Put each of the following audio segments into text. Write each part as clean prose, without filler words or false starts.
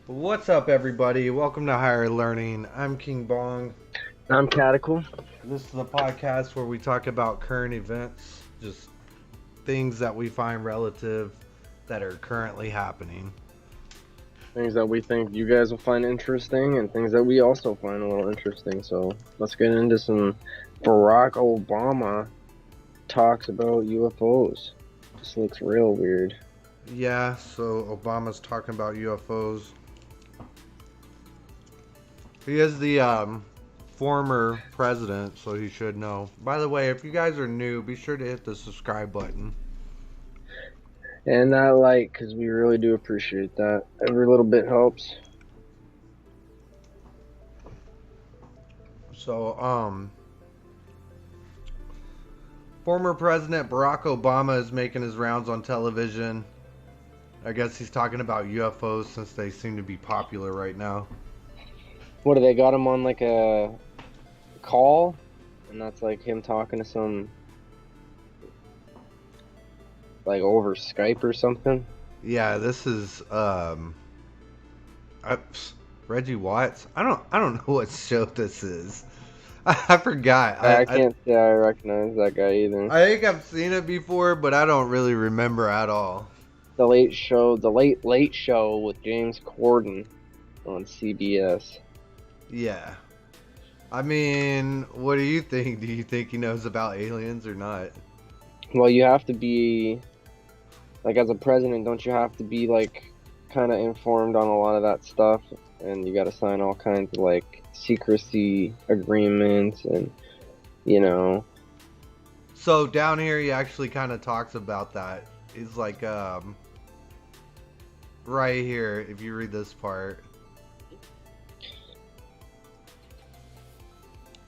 What's up, everybody? Welcome to Higher Learning. I'm KingBong. I'm Cadical. This is the podcast where we talk about current events, just things that we find relative that are currently happening. Things that we think you guys will find interesting and things that we also find a little interesting. So let's get into some Barack Obama talks about UFOs. This looks real weird. Yeah, so Obama's talking about UFOs. He is the former president, so he should know. By the way, if you guys are new, be sure to hit the subscribe button. And that like, because we really do appreciate that. Every little bit helps. So, former President Barack Obama is making his rounds on television. I guess he's talking about UFOs since they seem to be popular right now. What do they got him on like a call? And that's like him talking to some like over Skype or something? Yeah, this is Reggie Watts. I don't know what show this is. I forgot. I can't say I recognize that guy either. I think I've seen it before, but I don't really remember at all. The Late Show, the Late Show with James Corden on CBS. Yeah. I mean, what do you think? Do you think he knows about aliens or not? Well, you have to be, like, as a president, don't you have to be, like, kind of informed on a lot of that stuff? And you got to sign all kinds of, like, secrecy agreements and, you know. So down here, he actually kind of talks about that. He's like, right here, if you read this part.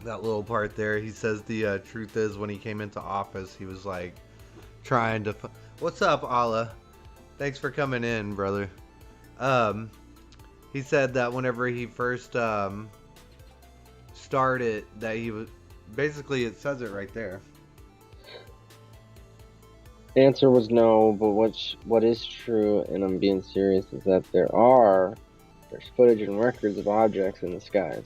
That little part there, he says the truth is when he came into office, he was like trying to. What's up, Allah? Thanks for coming in, brother. He said that whenever he first started, that he was basically, it says it right there. The answer was no, but what is true, and I'm being serious, is that there's footage and records of objects in the skies.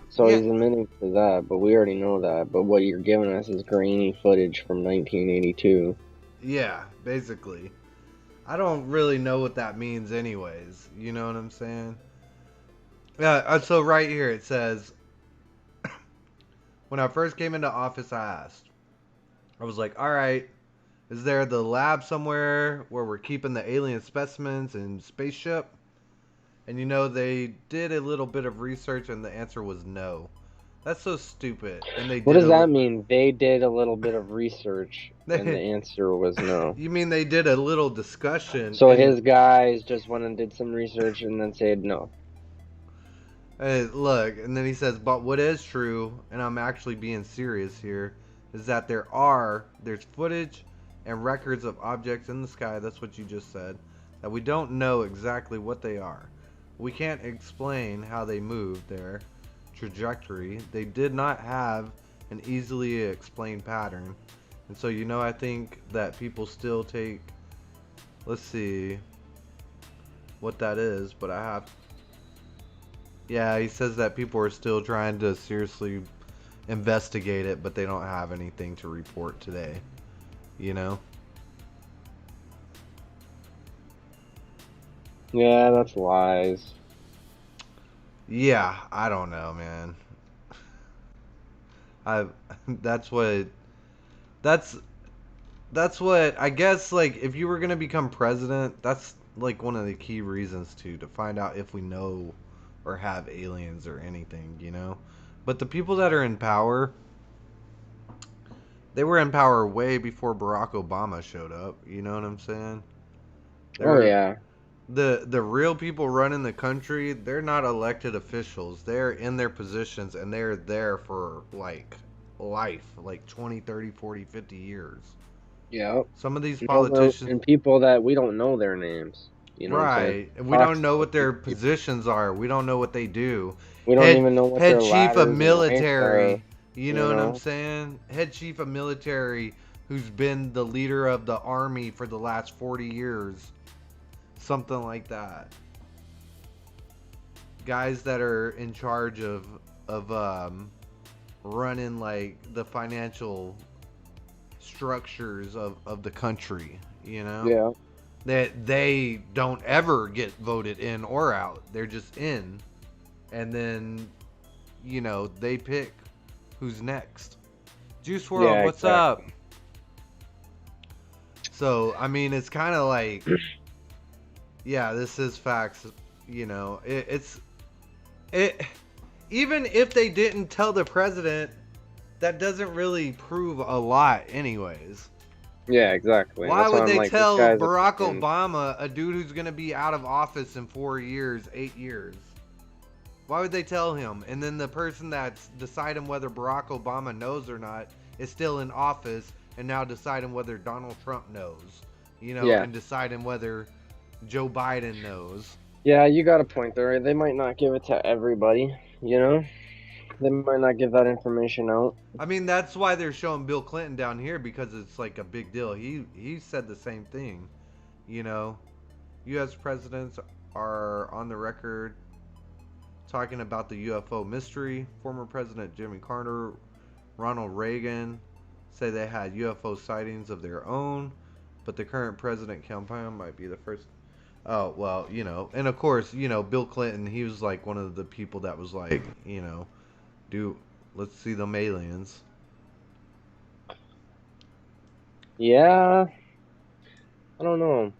So Yeah. he's admitting to that, but we already know that. But what you're giving us is grainy footage from 1982. Yeah, basically. I don't really know what that means anyways. You know what I'm saying? Yeah, so right here it says, when I first came into office, I asked. I was like, alright, is there the lab somewhere where we're keeping the alien specimens and spaceship? And you know, they did a little bit of research and the answer was no. That's so stupid. And they What did does that mean? They did a little bit of research, and the they, answer was no. you mean they did a little discussion? So And his guys just went and did some research and then said no. look, and then he says, but what is true, and I'm actually being serious here, is that there's footage and records of objects in the sky, that's what you just said, that we don't know exactly what they are. We can't explain how they moved their trajectory. They did not have an easily explained pattern. And so, you know, I think that people still take, let's see what that is, but I have, yeah, he says that people are still trying to seriously investigate it, but they don't have anything to report today, you know? Yeah, that's lies. Yeah, I don't know, man. I that's what that's that's what I guess, like, if you were going to become president, that's like one of the key reasons to find out if we know or have aliens or anything, you know? But the people that are in power, they were in power way before Barack Obama showed up, you know what I'm saying? Oh They're yeah. the real people running the country, they're not elected officials. They're in their positions and they're there for like life, like 20, 30, 40, 50 years. Yeah. Some of these politicians, And people that we don't know their names. You know what I'm saying? right? And we don't know what their positions are. We don't know what they do. We don't even know what Head their chief of ladders and ranks military. are, You know what I'm saying? Head chief of military who's been the leader of the army for the last 40 years. something like that. Guys that are in charge of running like the financial structures of the country, you know? Yeah. That they don't ever get voted in or out. They're just in. And then, you know, they pick who's next. Juice WRLD, Yeah, what's exactly. up? So, I mean, it's kind of like, yeah, this is facts. You know, even if they didn't tell the president, that doesn't really prove a lot anyways. Yeah, exactly. Why That's why would I'm they like, this tell guy's a Barack fucking... Obama, a dude who's going to be out of office in 4 years, 8 years? Why would they tell him? And then the person that's deciding whether Barack Obama knows or not is still in office and now deciding whether Donald Trump knows, you know, Yeah. and deciding whether Joe Biden knows. Yeah, you got a point there. They might not give it to everybody, you know? They might not give that information out. I mean, that's why they're showing Bill Clinton down here, because it's like a big deal. He said the same thing, you know. U.S. presidents are on the record talking about the UFO mystery. Former President Jimmy Carter, Ronald Reagan say they had UFO sightings of their own, but the current president campaign might be the first. Oh, well, you know, and of course, you know, Bill Clinton, he was like one of the people that was like, you know, let's see them aliens. Yeah. I don't know.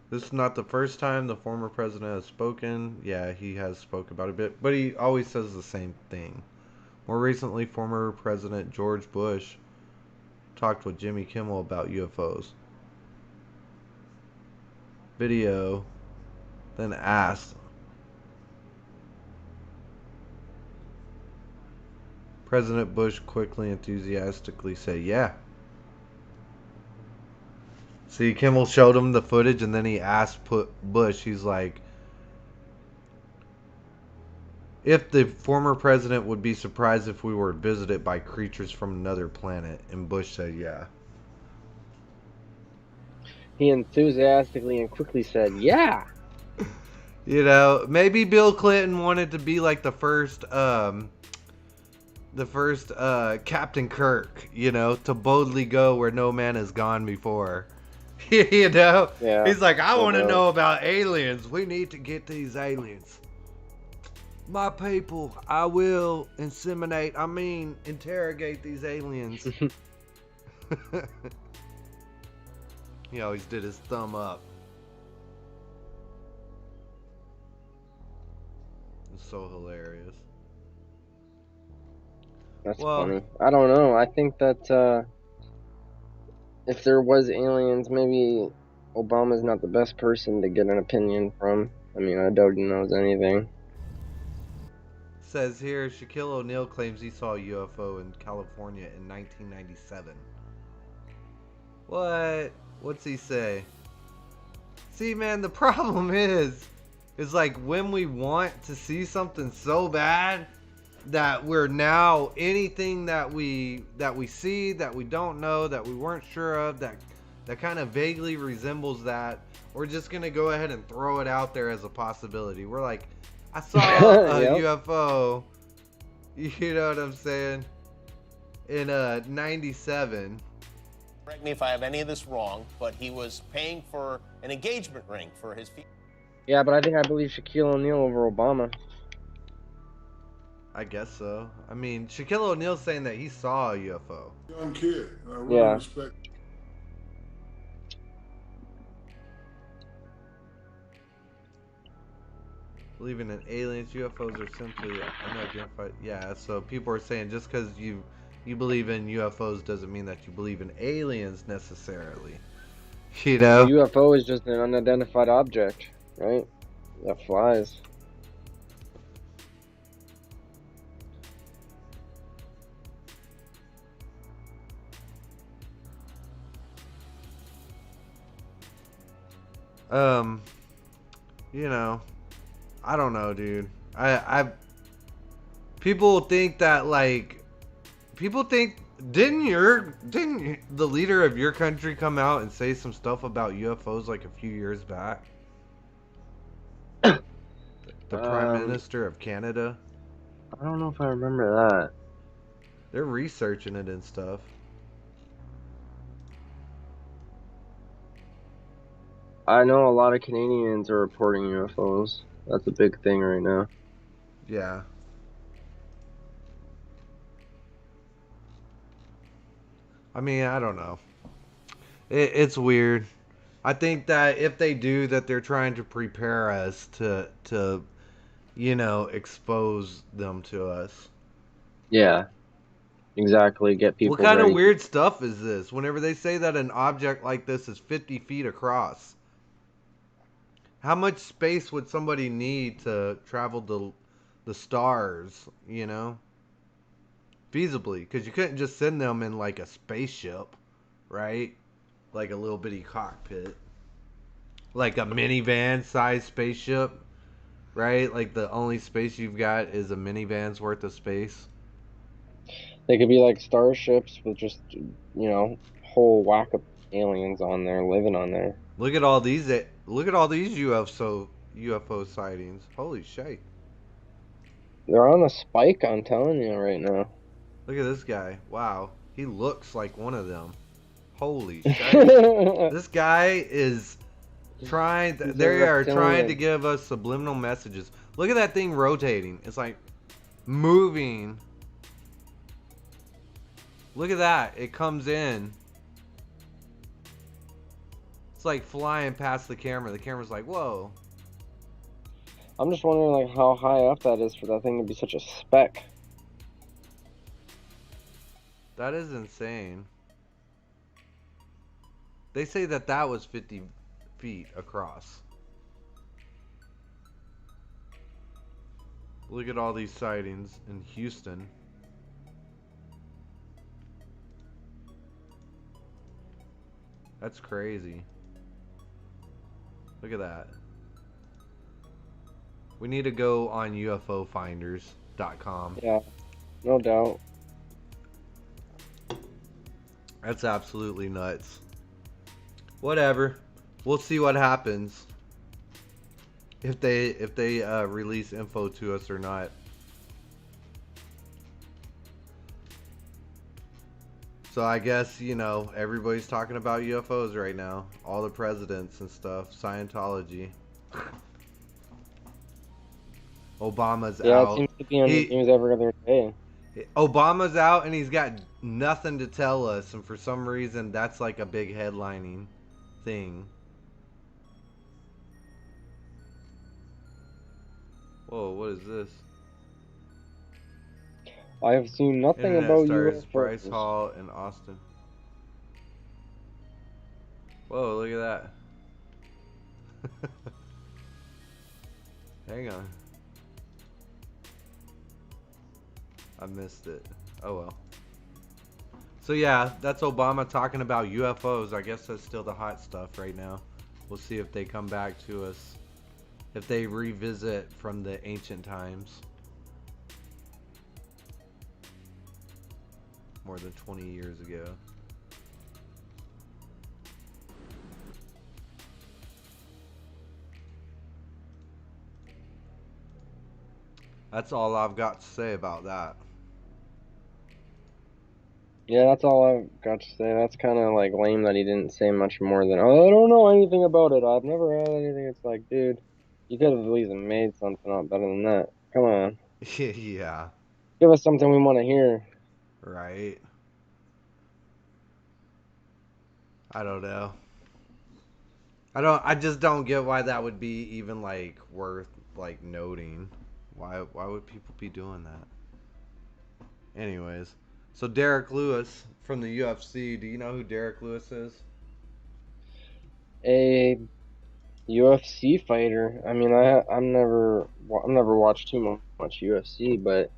This is not the first time the former president has spoken. Yeah, he has spoke about it a bit, but he always says the same thing. More recently, former President George Bush talked with Jimmy Kimmel about UFOs. Video, then asked. President Bush quickly, enthusiastically said, yeah. See, Kimmel showed him the footage, and then he asked Bush, he's like, if the former president would be surprised if we were visited by creatures from another planet. And Bush said, yeah. He enthusiastically and quickly said, yeah. You know, maybe Bill Clinton wanted to be like the first Captain Kirk, you know, to boldly go where no man has gone before. You know? Yeah. He's like, I want to know about aliens. We need to get these aliens. My people, I will interrogate these aliens. He always did his thumb up. It's so hilarious. That's funny. I don't know. I think that if there was aliens, maybe Obama's not the best person to get an opinion from. I mean, I doubt he knows anything. Says here, Shaquille O'Neal claims he saw a UFO in California in 1997. What? What's he say? See, man, the problem is like when we want to see something so bad that we're now anything that we see that we don't know, that we weren't sure of, that kind of vaguely resembles that, we're just gonna go ahead and throw it out there as a possibility. We're like, I saw a Yep. UFO, you know what I'm saying, in 97. Correct me if I have any of this wrong, but he was paying for an engagement ring for his fiancée. Yeah, but I believe Shaquille O'Neal over Obama. I guess so. I mean, Shaquille O'Neal's saying that he saw a UFO. Young kid. I really Yeah. respect. Believing in aliens, UFOs are simply unidentified. Yeah, so people are saying just because you believe in UFOs doesn't mean that you believe in aliens necessarily. You know? A UFO is just an unidentified object, right? That flies. You know, I don't know, dude. I people think that like people think Didn't the leader of your country come out and say some stuff about UFOs like a few years back? The Prime Minister of Canada? I don't know if I remember that. They're researching it and stuff. I know a lot of Canadians are reporting UFOs. That's a big thing right now. Yeah. I mean, I don't know. It's weird. I think that if they do, that they're trying to prepare us to expose them to us. Yeah, exactly. Get people What kind ready. of weird stuff is this? Whenever they say that an object like this is 50 feet across, how much space would somebody need to travel to the stars, feasibly? Because you couldn't just send them in like a spaceship, right? Like a little bitty cockpit. Like a minivan sized spaceship, right? Like the only space you've got is a minivan's worth of space. They could be like starships with just, whole whack of aliens on there living on there. Look at all these UFO sightings. Holy shit. They're on a spike, I'm telling you right now. Look at this guy. Wow. He looks like one of them. Holy shit. This guy is they are trying to give us subliminal messages. Look at that thing rotating. It's like moving. Look at that. It comes in. It's like flying past the camera. The camera's like, whoa. I'm just wondering like how high up that is for that thing to be such a speck. That is insane. They say that was 50 feet across. Look at all these sightings in Houston. That's crazy. Look at that. We need to go on UFOfinders.com. Yeah, no doubt. That's absolutely nuts. Whatever. We'll see what happens. If they release info to us or not. So I guess, everybody's talking about UFOs right now. All the presidents and stuff. Scientology. Obama's out. Yeah, it seems to be on the news every other day. Obama's out and he's got nothing to tell us, and for some reason that's like a big headlining thing. Whoa, what is this? I have seen nothing Internet about stars UFOs. Bryce Hall in Austin. Whoa, look at that. Hang on. I missed it. Oh well. So yeah, that's Obama talking about UFOs. I guess that's still the hot stuff right now. We'll see if they come back to us. If they revisit from the ancient times. More than 20 years ago. That's all I've got to say about that. Yeah, that's all I've got to say. That's kind of like lame that he didn't say much more than, oh, I don't know anything about it. I've never had anything. It's like, dude, you could have at least made something up better than that. Come on. Yeah. Give us something we want to hear. Right. I don't know. I just don't get why that would be even like worth like noting. Why would people be doing that? Anyways, so Derrick Lewis from the UFC. Do you know who Derrick Lewis is? A UFC fighter. I mean, I've never watched too much UFC, but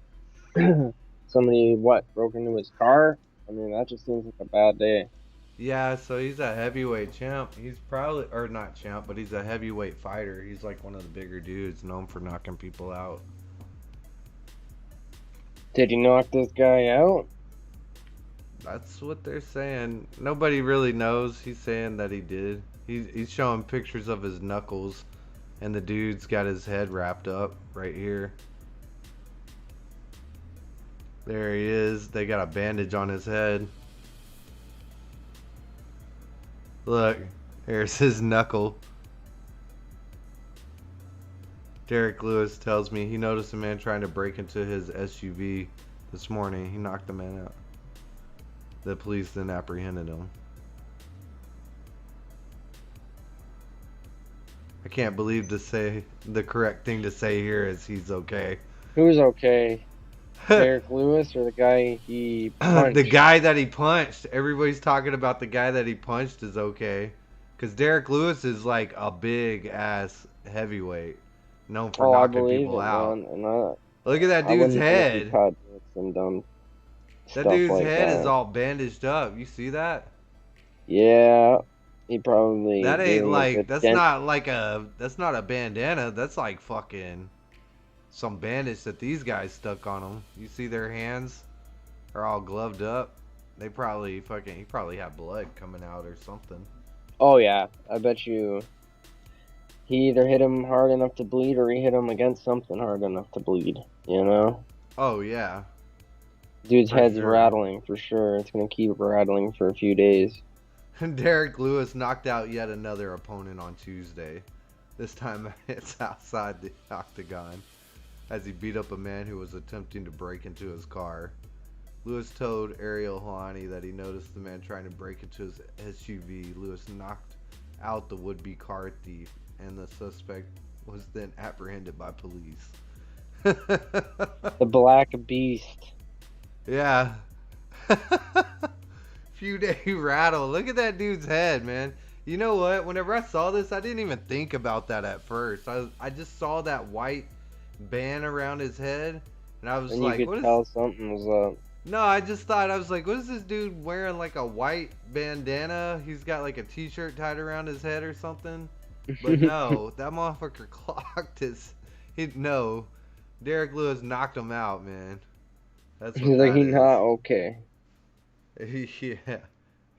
somebody broke into his car. I mean, that just seems like a bad day. Yeah, so he's a heavyweight champ. He's probably, or not champ, but he's a heavyweight fighter. He's like one of the bigger dudes, known for knocking people out. Did he knock this guy out? That's what they're saying. Nobody really knows. He's saying that he did. He's showing pictures of his knuckles, and the dude's got his head wrapped up right here. There he is. They got a bandage on his head. Look, there's his knuckle. Derrick Lewis tells me he noticed a man trying to break into his SUV this morning. He knocked the man out. The police then apprehended him. I can't believe to say the correct thing to say here is he's okay. Who's okay? Derrick Lewis or the guy he punched? The guy that he punched. Everybody's talking about the guy that he punched is okay. Because Derrick Lewis is like a big ass heavyweight. Known for knocking people out. Look at that dude's head. That dude's head is all bandaged up. You see that? Yeah. He probably... That ain't like... That's not a bandana. That's like fucking... some bandage that these guys stuck on them. You see their hands are all gloved up. They probably fucking... He probably had blood coming out or something. Oh yeah. I bet you... He either hit him hard enough to bleed or he hit him against something hard enough to bleed. You know? Oh yeah. Dude's head's rattling for sure. It's going to keep rattling for a few days. Derrick Lewis knocked out yet another opponent on Tuesday. This time it's outside the octagon as he beat up a man who was attempting to break into his car. Lewis told Ariel Helwani that he noticed the man trying to break into his SUV. Lewis knocked out the would-be car thief, and the suspect was then apprehended by police. The Black Beast. Yeah. Few day rattle. Look at that dude's head, man. You know what? Whenever I saw this, I didn't even think about that at first. I just saw that white band around his head, and I was and like, you could tell something was up. No, I just thought, I was like, what is this dude wearing, like a white bandana? He's got like a t-shirt tied around his head or something. But no, that motherfucker clocked his... No, Derrick Lewis knocked him out, man. That's what he's like, he's not okay. Yeah,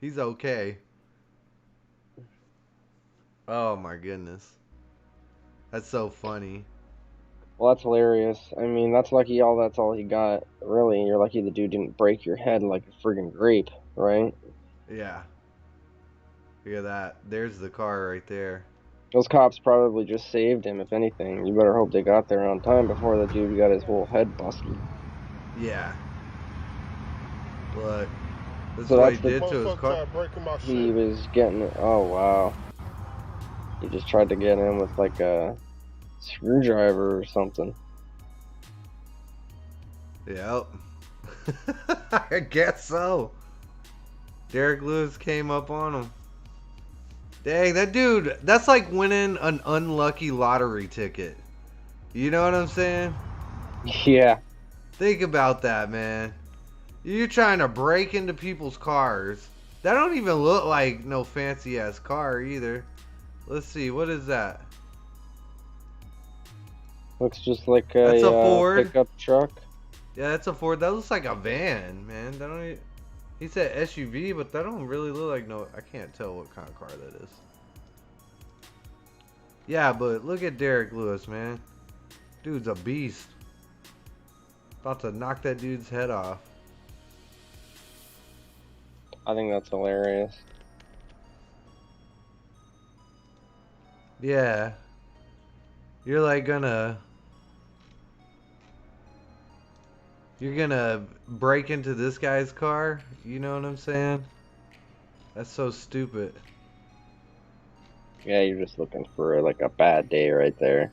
he's okay. Oh my goodness. That's so funny. Well, that's hilarious. I mean, that's lucky that's all he got. Really, you're lucky the dude didn't break your head like a friggin' grape, right? Yeah. Look at that. There's the car right there. Those cops probably just saved him, if anything. You better hope they got there on time before the dude got his whole head busted. Yeah. Look. This is what he did to his car. He was getting... Oh, wow. He just tried to get in with, like, a screwdriver or something. Yep. I guess so. Derrick Lewis came up on him. Dang, that dude, that's like winning an unlucky lottery ticket. You know what I'm saying? Yeah. Think about that, man. You're trying to break into people's cars. That don't even look like no fancy ass car either. Let's see, what is that? Looks just like That's a Ford pickup truck. Yeah, that's a Ford. That looks like a van, man. That don't even... He said SUV, but that don't really look like no... I can't tell what kind of car that is. Yeah, but look at Derrick Lewis, man. Dude's a beast. About to knock that dude's head off. I think that's hilarious. Yeah. You're like gonna... You're gonna break into this guy's car? You know what I'm saying? That's so stupid. Yeah, you're just looking for like a bad day right there.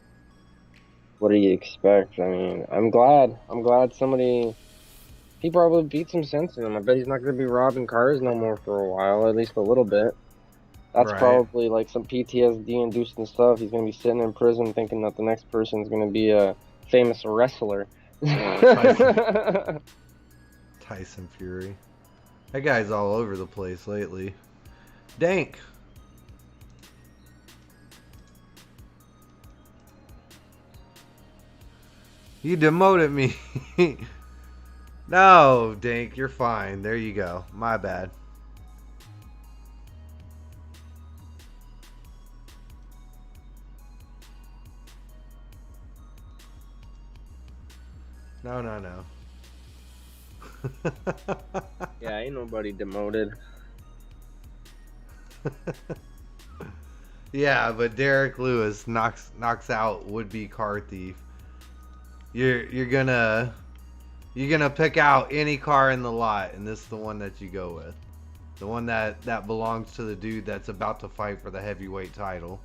What do you expect? I mean, I'm glad somebody... He probably beat some sense in him. I bet he's not going to be robbing cars no more for a while, at least a little bit. That's Right. Probably like some PTSD-induced and stuff. He's going to be sitting in prison thinking that the next person's going to be a famous wrestler. Tyson Fury. That guy's all over the place lately. Dank. You demoted me. No, Dank, you're fine. There you go. My bad. No, no, no. Yeah, ain't nobody demoted. Yeah, but Derrick Lewis knocks out would-be car thief. You're gonna pick out any car in the lot, and this is the one that you go with. The one that belongs to the dude that's about to fight for the heavyweight title.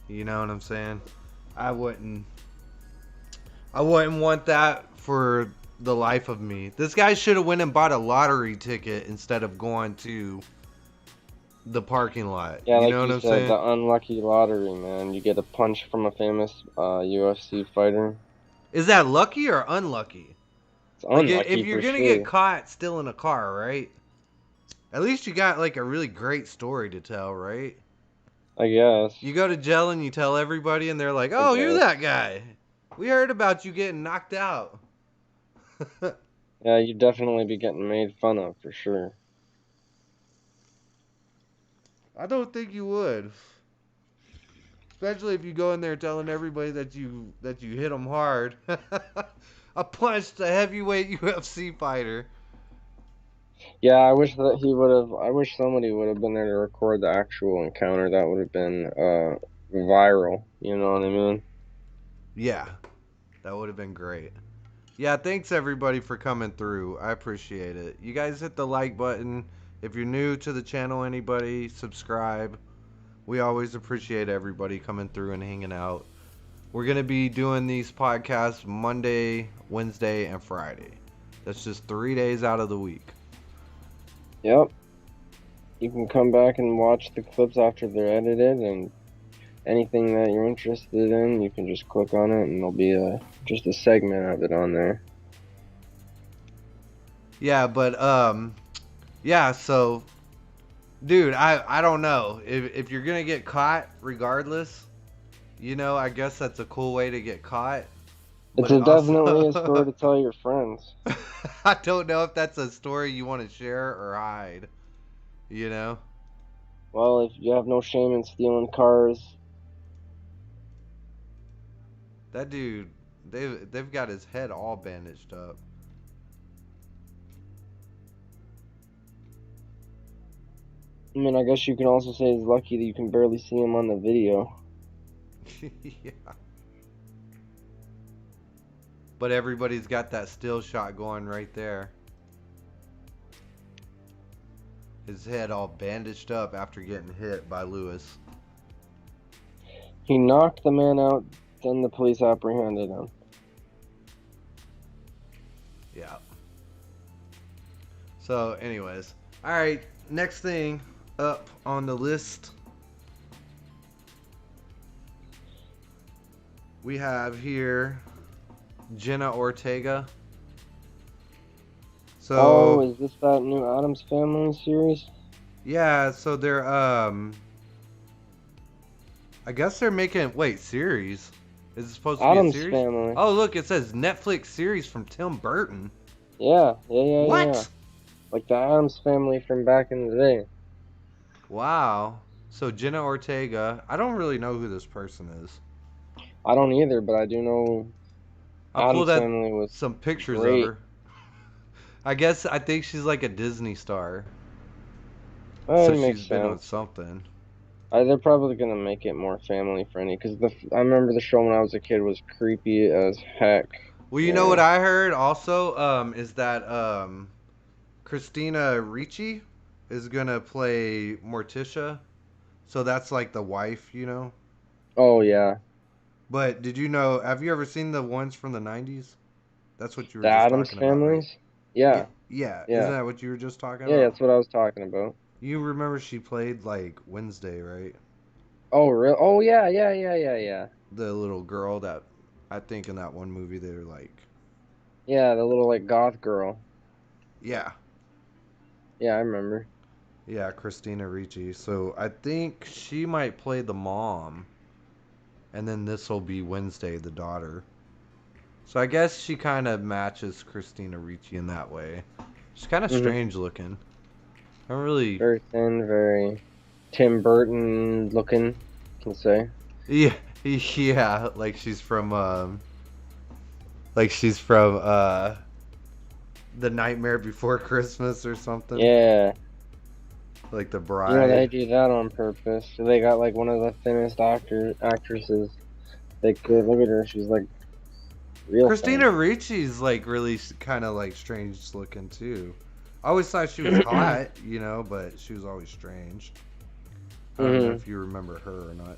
You know what I'm saying? I wouldn't want that for the life of me. This guy should have went and bought a lottery ticket instead of going to the parking lot. Yeah, you like know what you I'm said, saying? the unlucky lottery, man. You get a punch from a famous UFC fighter. Is that lucky or unlucky? It's Like, if unlucky you're for gonna get sure. caught stealing a car, right? At least you got like a really great story to tell, right? I guess. You go to jail and you tell everybody, and they're like, I "Oh, you're guess. that guy. We heard about you getting knocked out." Yeah, you'd definitely be getting made fun of for sure. I don't think you would, especially if you go in there telling everybody that you hit them hard. I punched a heavyweight UFC fighter. Yeah, I wish that he would have. I wish somebody would have been there to record the actual encounter. That would have been viral. You know what I mean? Yeah, that would have been great. Yeah, thanks everybody for coming through. I appreciate it. You guys hit the like button. If you're new to the channel, anybody, subscribe. We always appreciate everybody coming through and hanging out. We're going to be doing these podcasts Monday, Wednesday, and Friday. That's just 3 days out of the week. Yep. You can come back and watch the clips after they're edited, and anything that you're interested in, you can just click on it, and there'll be just a segment of it on there. Yeah, but yeah, so dude, I don't know. If you're going to get caught regardless, you know, I guess that's a cool way to get caught. It's But definitely a also, story to tell your friends. I don't know if that's a story you want to share or hide. You know? Well, if you have no shame in stealing cars, That dude, they've got his head all bandaged up. I mean, I guess you can also say he's lucky that you can barely see him on the video. Yeah. But everybody's got that still shot going right there. His head all bandaged up after getting hit by Lewis. He knocked the man out, then the police apprehended him. Yeah. So, anyways. Alright, next thing up on the list. We have here Jenna Ortega. So, Oh, is this that new Addams Family series? yeah, so they're I guess they're making series. Is it supposed to Addams be a series? Family. Oh, look, it says Netflix series from Tim Burton. Yeah. What? Like the Addams Family from back in the day. Wow. So Jenna Ortega, I don't really know who this person is. I don't either, but I do know I Addams pulled out Family was some pictures great. of her. I think she's like a Disney star. Well, So it makes she's been on sense. something. They're probably gonna make it more family friendly because I remember the show when I was a kid was creepy as heck. Well, you know what I heard also is that Christina Ricci is gonna play Morticia. So that's like the wife, you know. Oh yeah, But did you know? Have you ever seen the ones from the '90s? That's what you were the just Addams talking about, right? Families. Yeah, Yeah. Isn't yeah, that what you were just talking yeah. about? That's what I was talking about. You remember she played like Wednesday, right? Oh really? Oh yeah. The little girl that I think in that one movie they're like, Yeah, the little like goth girl. yeah, Yeah, I remember. yeah, Christina Ricci. So I think she might play the mom, and then this will be Wednesday, the daughter. So I guess she kind of matches Christina Ricci in that way. She's kind of strange looking. I don't really. Very thin, very Tim Burton looking, can say. Yeah, yeah. Like she's from The Nightmare Before Christmas or something. Yeah. Like the You know, they bride. do that on purpose. They got like one of the thinnest actresses they could. Look at her. She's like real Christina thin. Ricci's like really kind of like strange looking too. I always thought she was hot, you know, but she was always strange. I don't know if you remember her or not.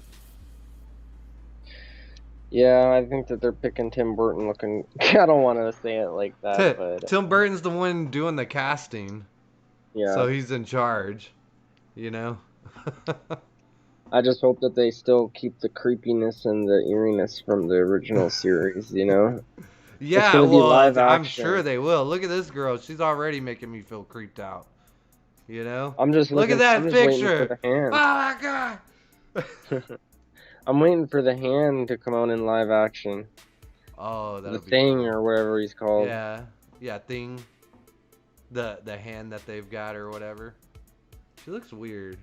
Yeah, I think that they're picking Tim Burton looking. I don't want to say it like that, but Tim Burton's the one doing the casting, yeah. so he's in charge, you know? I just hope that they still keep the creepiness and the eeriness from the original series, you know? Yeah, it's gonna be live I'm action. sure they will. Look at this girl. She's already making me feel creeped out. You know? I'm just Look at that I'm just picture. waiting for the hand. Oh my god. I'm waiting for the hand to come out in live action. Oh, The that'll be Thing cool. or whatever he's called. Yeah, Thing. The hand that they've got or whatever. She looks weird.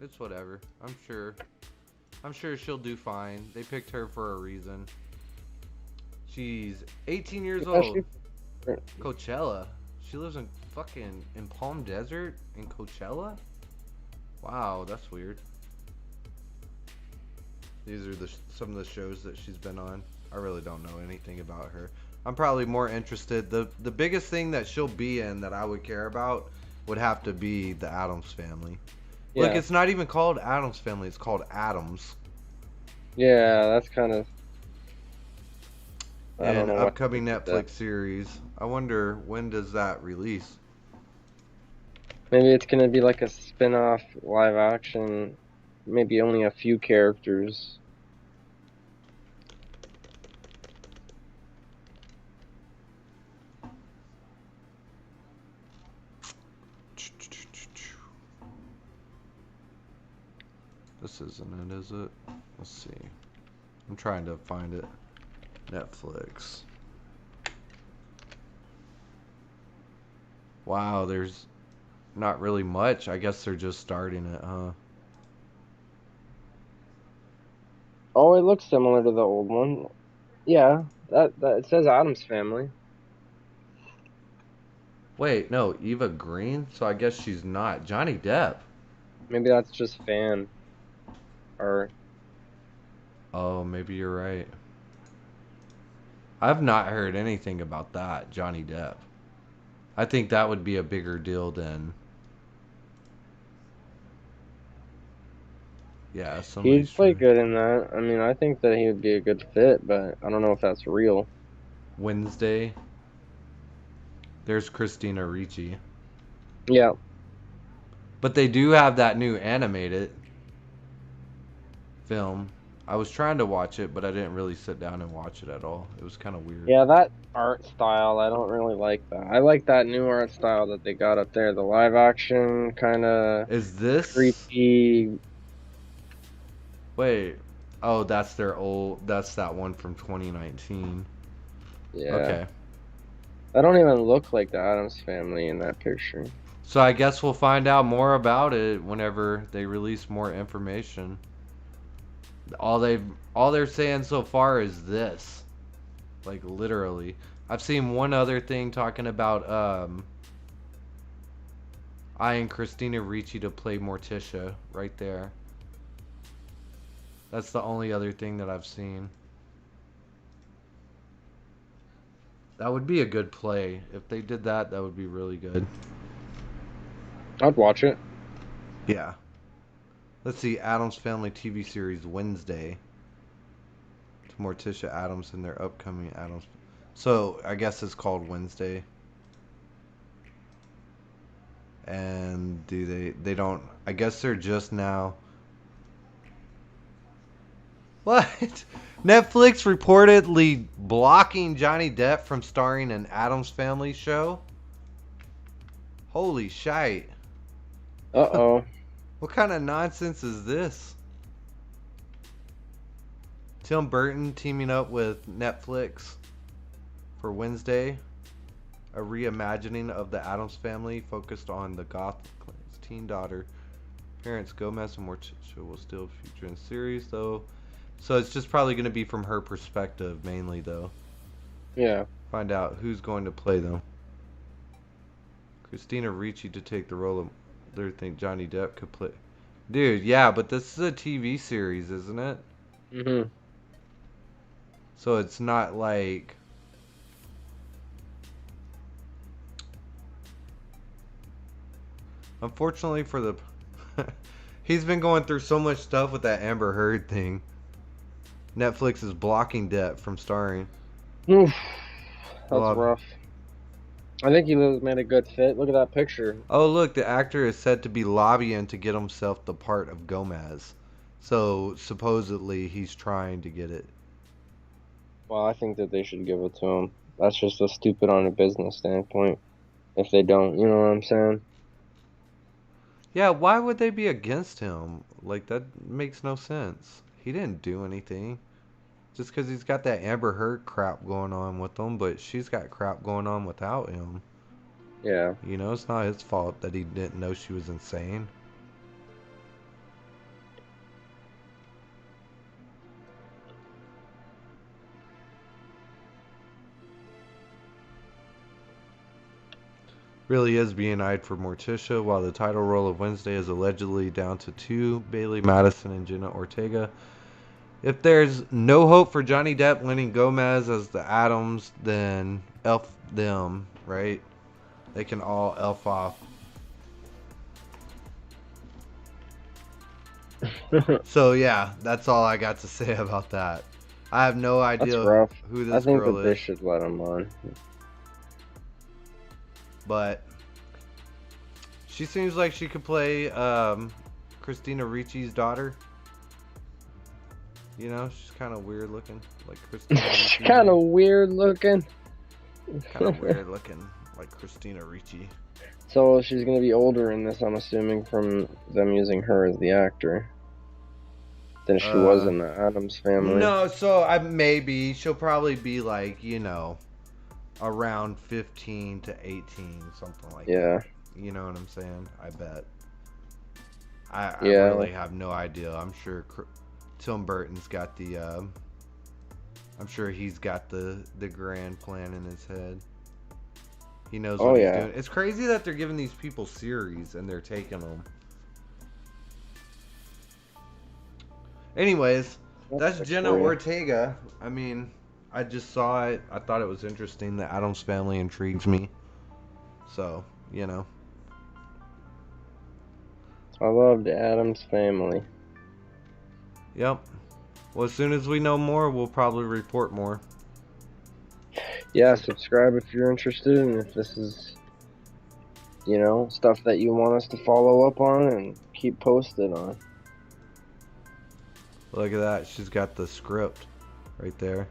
It's whatever. I'm sure she'll do fine. They picked her for a reason. She's 18 years old. Coachella. She lives in Palm Desert in Coachella? Wow, that's weird. These are some of the shows that she's been on. I really don't know anything about her. I'm probably more interested. The biggest thing that she'll be in that I would care about would have to be the Addams Family. Yeah. Look, it's not even called Addams Family. It's called Addams. Yeah, that's kind of... An upcoming Netflix series. I wonder when does that release? Maybe it's going to be like a spin-off live action. Maybe only a few characters. This isn't it, is it? Let's see. I'm trying to find it. Netflix. Wow, there's not really much. I guess they're just starting it, huh? Oh, it looks similar to the old one. Yeah, that it says Addams Family. Wait, no, Eva Green? So I guess she's not. Johnny Depp. Maybe that's just fan. Or... Oh, maybe you're right. I've not heard anything about that, Johnny Depp. I think that would be a bigger deal than... Yeah, he'd play good in that. I mean, I think that he would be a good fit, but I don't know if that's real. Wednesday. There's Christina Ricci. Yeah. But they do have that new animated film. I was trying to watch it, but I didn't really sit down and watch it at all. It was kind of weird. Yeah, that art style, I don't really like that. I like that new art style that they got up there. The live action kind of... Is this... creepy... Wait. Oh, that's their old... That's that one from 2019. Yeah. Okay. I don't even look like the Addams Family in that picture. So I guess we'll find out more about it whenever they release more information. All they're saying so far is this. Like literally. I've seen one other thing talking about eyeing Christina Ricci to play Morticia right there. That's the only other thing that I've seen. That would be a good play. If they did that, that would be really good. I'd watch it. Yeah. Let's see, Addams Family TV series Wednesday. To Morticia Addams in their upcoming Addams. So I guess it's called Wednesday. And they don't, I guess they're just now. What? Netflix reportedly blocking Johnny Depp from starring in Addams Family show? Holy shite. Uh-oh. What kind of nonsense is this? Tim Burton teaming up with Netflix for Wednesday. A reimagining of the Addams family focused on the goth teen daughter. Parents Gomez and Morticia will still feature in the series, though. So it's just probably going to be from her perspective, mainly, though. Yeah. Find out who's going to play them. Christina Ricci to take the role of... They think Johnny Depp could play... Dude, yeah, but this is a TV series, isn't it? Mm-hmm. So it's not like... Unfortunately for the... He's been going through so much stuff with that Amber Heard thing. Netflix is blocking Depp from starring. Oof. That's rough. I think he made a good fit. Look at that picture. Oh, look, the actor is said to be lobbying to get himself the part of Gomez. So, supposedly, he's trying to get it. Well, I think that they should give it to him. That's just a stupid on a business standpoint. If they don't, you know what I'm saying? Yeah, why would they be against him? Like, that makes no sense. He didn't do anything. Just because he's got that Amber Heard crap going on with him, but she's got crap going on without him. Yeah. You know, it's not his fault that he didn't know she was insane. Really is being eyed for Morticia, while the title role of Wednesday is allegedly down to two, Bailey Madison and Jenna Ortega. If there's no hope for Johnny Depp landing Gomez as the Addams, then elf them, right? They can all elf off. So yeah, that's all I got to say about that. I have no idea who this girl is. I think that they should let him on. But she seems like she could play Christina Ricci's daughter. You know, she's kind of weird looking, like Christina Ricci. Kind of weird looking. Kind of weird looking, like Christina Ricci. So she's gonna be older in this, I'm assuming, from them using her as the actor, than she was in the Addams family. No, so maybe she'll probably be like, you know, around 15 to 18, something like that. You know what I'm saying? I bet. I really have no idea. I'm sure Tim Burton's got the I'm sure he's got the grand plan in his head. He knows what he's doing. It's crazy that they're giving these people series and they're taking them. Anyways, that's Jenna Ortega. I mean, I just saw it. I thought it was interesting. The Addams family intrigues me. So, you know. I love the Addams family. Yep. Well, as soon as we know more, we'll probably report more. Yeah, subscribe if you're interested, and if this is, you know, stuff that you want us to follow up on and keep posted on. Look at that. She's got the script right there.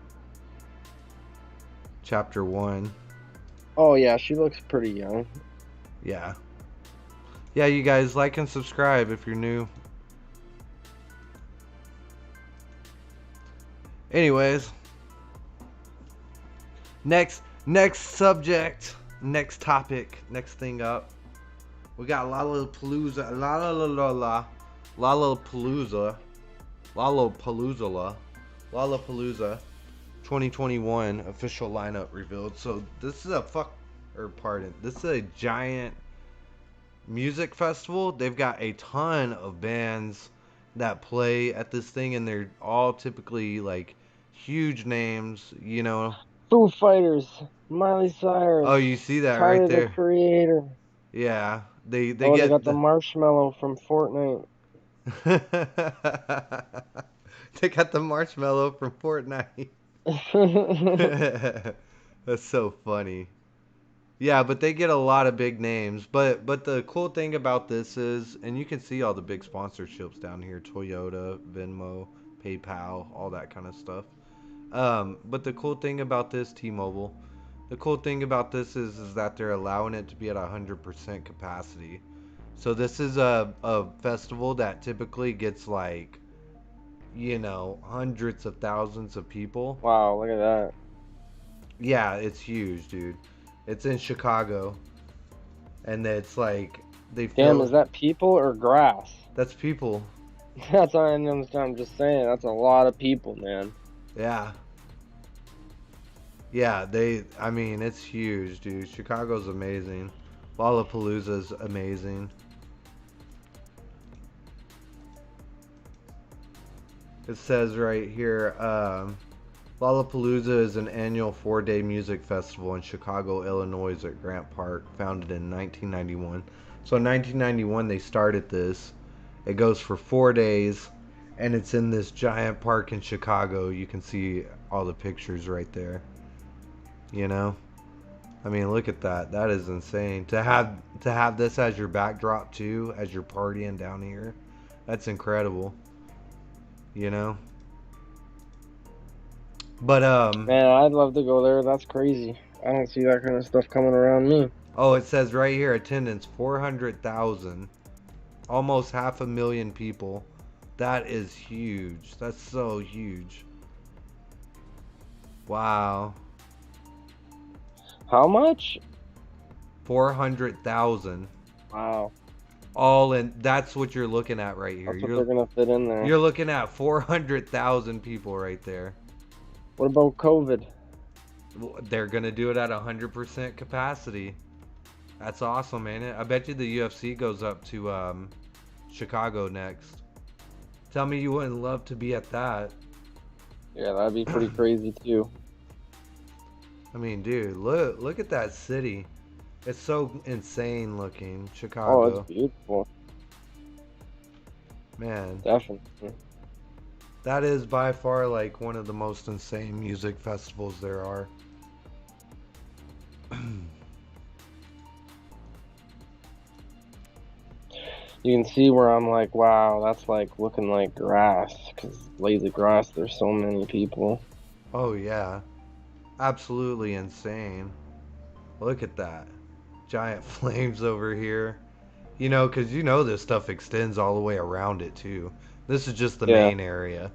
Chapter 1. Oh, yeah, she looks pretty young. Yeah. Yeah, you guys, like and subscribe if you're new. Anyways. Next subject. Next topic. Next thing up. We got Lollapalooza. Lollapalooza 2021 official lineup revealed. So this is this is a giant music festival. They've got a ton of bands that play at this thing, and they're all typically like huge names, you know. Foo Fighters, Miley Cyrus. Oh, you see that Tyler, right there? the Creator. Yeah, they got the marshmallow from Fortnite. They got the marshmallow from Fortnite. That's so funny. Yeah, but they get a lot of big names. But the cool thing about this is, and you can see all the big sponsorships down here: Toyota, Venmo, PayPal, all that kind of stuff. But the cool thing about this, T-Mobile, the cool thing about this is that they're allowing it to be at 100% capacity. So this is a festival that typically gets like you know, hundreds of thousands of people. Wow, look at that. Yeah, it's huge, dude. It's in Chicago, and it's like they Damn, fill. is that people or grass? That's people. That's what I'm just saying. That's a lot of people, man. Yeah. Yeah, they. I mean, it's huge, dude. Chicago's amazing. Lollapalooza's amazing. It says right here, Lollapalooza is an annual 4-day music festival in Chicago, Illinois at Grant Park, founded in 1991. So in 1991 they started this. It goes for 4 days, and it's in this giant park in Chicago. You can see all the pictures right there. You know? I mean, look at that. That is insane. To have this as your backdrop too, as you're partying down here. That's incredible. You know? But Man, I'd love to go there. That's crazy. I don't see that kind of stuff coming around me. oh, it says right here attendance 400,000. Almost 500,000 people. That is huge. That's so huge. Wow. How much? 400,000. Wow. All in. That's what you're looking at right here. That's what they're gonna fit in there. You're looking at 400,000 people right there. What about COVID? They're gonna do it at 100% capacity. That's awesome, ain't it? I bet you the UFC goes up to Chicago next. Tell me you wouldn't love to be at that. Yeah, that'd be pretty crazy too. I mean, dude, look at that city. It's so insane looking, Oh, Chicago. it's beautiful. Man, Definitely. that is by far like one of the most insane music festivals there are. You can see where I'm like, wow, that's like looking like grass. Because lazy grass, there's so many people. Oh yeah, absolutely insane. Look at that. Giant flames over here. You know, because you know this stuff extends all the way around it too. This is just the Yeah. main area.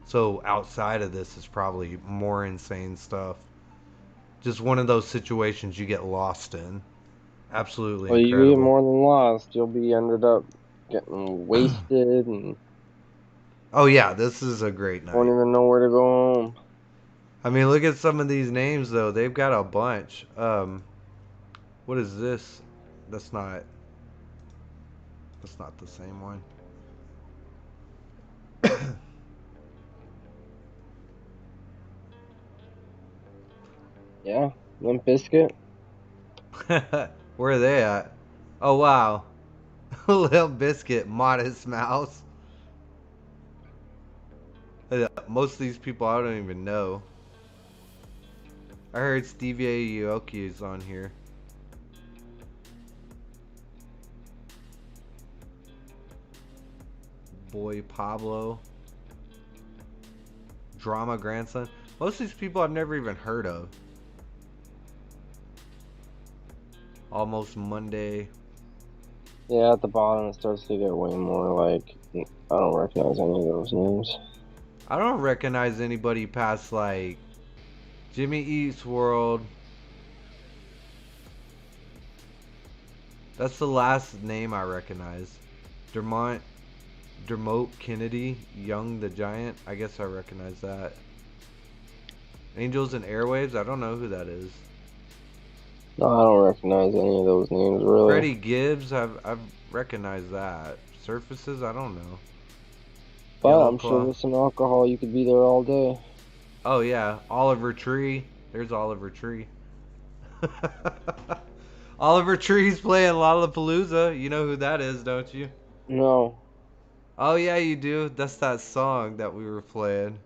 So outside of this is probably more insane stuff. Just one of those situations you get lost in. Absolutely Well, you get incredible. more than lost. You'll be ended up getting wasted and Oh yeah, this is a great won't night. even know where to go home. I mean, look at some of these names though. They've got a bunch. What is this? That's not the same one. Yeah, Limp Bizkit. Where are they at? Oh wow. Little Biscuit, Modest Mouse. Most of these people I don't even know. I heard Stevie Aoki is on here. Boy Pablo. Drama Grandson. Most of these people I've never even heard of. Almost Monday. Yeah, at the bottom it starts to get way more like, I don't recognize any of those names. I don't recognize anybody past like Jimmy Eats World. That's the last name I recognize. Dermot Kennedy, Young the Giant. I guess I recognize that. Angels and Airwaves. I don't know who that is. No, I don't recognize any of those names really. Freddie Gibbs. I've recognized that. Surfaces. I don't know. But Yellow I'm Claw. sure with some alcohol you could be there all day. Oh yeah, Oliver Tree. There's Oliver Tree. Oliver Tree's playing Lollapalooza. You know who that is, don't you? No. Oh yeah, you do. That's that song that we were playing.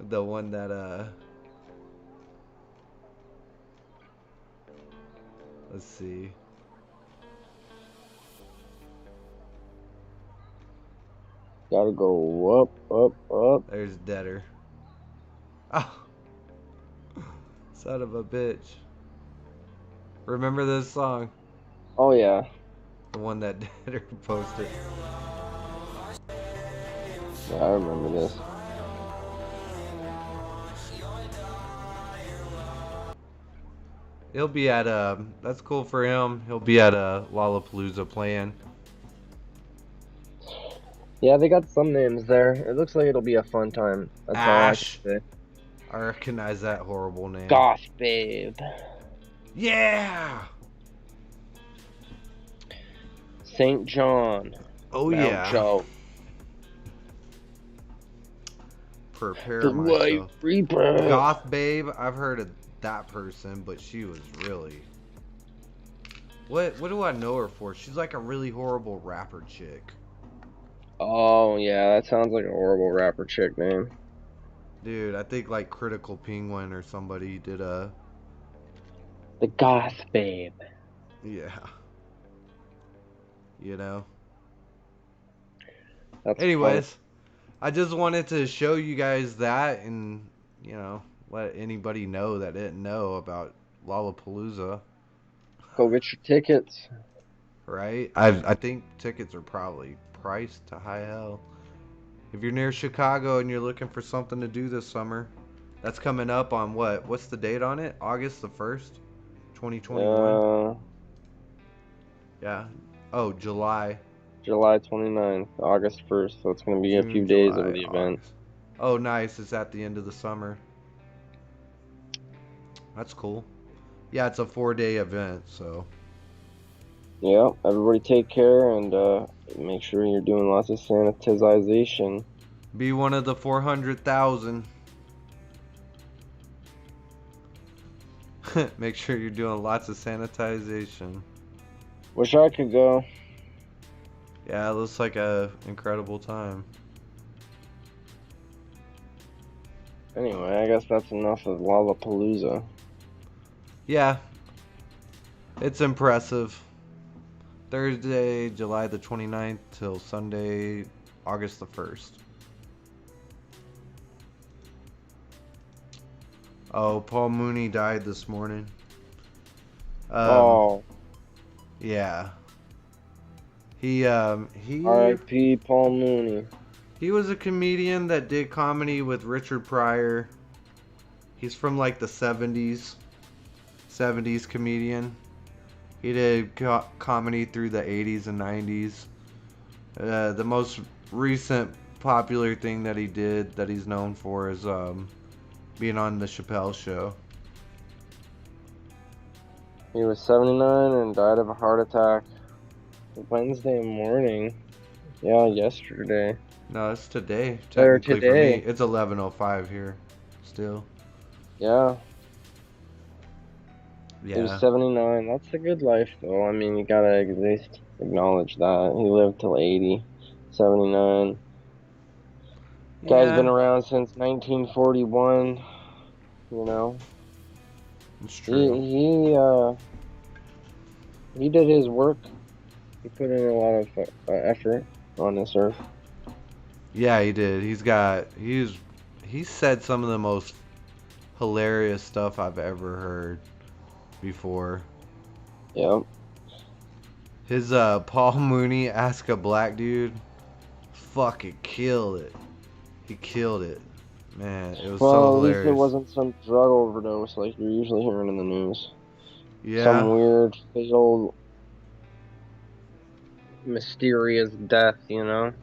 The one that let's see. Gotta go up. There's Deader. Oh. Son of a bitch. Remember this song? Oh yeah. The one that Derrick posted. Yeah, I remember this. He'll be at that's cool for him. He'll be at Lollapalooza playing. Yeah, they got some names there. It looks like it'll be a fun time. That's all I can Ash. say. I recognize that horrible name. Goth Babe. Yeah. St. John. Oh Mount yeah. Joe. Prepare The White myself. Reaper. Goth Babe. I've heard of that person, but she was really. What do I know her for? She's like a really horrible rapper chick. Oh yeah, that sounds like a horrible rapper chick name. Dude, I think like Critical Penguin or somebody did a. The Goth Babe. Yeah. You know. That's Anyways, fun. I just wanted to show you guys that and, you know, let anybody know that didn't know about Lollapalooza, Go get your tickets. right? I think tickets are probably priced to high hell. If you're near Chicago and you're looking for something to do this summer, that's coming up on what? What's the date on it? August the 1st, 2021? Yeah. Oh, July. July 29th, August 1st, so it's going to be a few June, days of July, the event. August. Oh, nice. It's at the end of the summer. That's cool. Yeah, it's a 4-day event, so. Yeah, everybody take care and make sure you're doing lots of sanitization. Be one of the 400,000. Make sure you're doing lots of sanitization. Wish I could go. Yeah, it looks like a incredible time. Anyway, I guess that's enough of Lollapalooza. Yeah, it's impressive. Thursday, July the 29th till Sunday, August the 1st. Oh, Paul Mooney died this morning. Oh, Yeah. He R.I.P. Paul Mooney. he was a comedian that did comedy with Richard Pryor. He's from like the 70s. 70s comedian. He did comedy through the 80s and 90s. The most recent popular thing that he did that he's known for is being on the Chappelle Show. He was 79 and died of a heart attack Wednesday morning. Yeah, yesterday. No, it's today. Or Technically today. for me, it's 11:05 here. Still. Yeah. Yeah. He was 79. That's a good life, though. I mean, you gotta at least acknowledge that. He lived till 80. 79. Guy's been around since 1941. You know. It's true. He did his work. He put in a lot of effort on this earth. Yeah, he did. He said some of the most hilarious stuff I've ever heard before. Yep. His Paul Mooney Ask a Black Dude fucking killed it. He killed it. Man, it was so hilarious. At least it wasn't some drug overdose like you're usually hearing in the news. Yeah. Some weird, fatal, mysterious death, you know?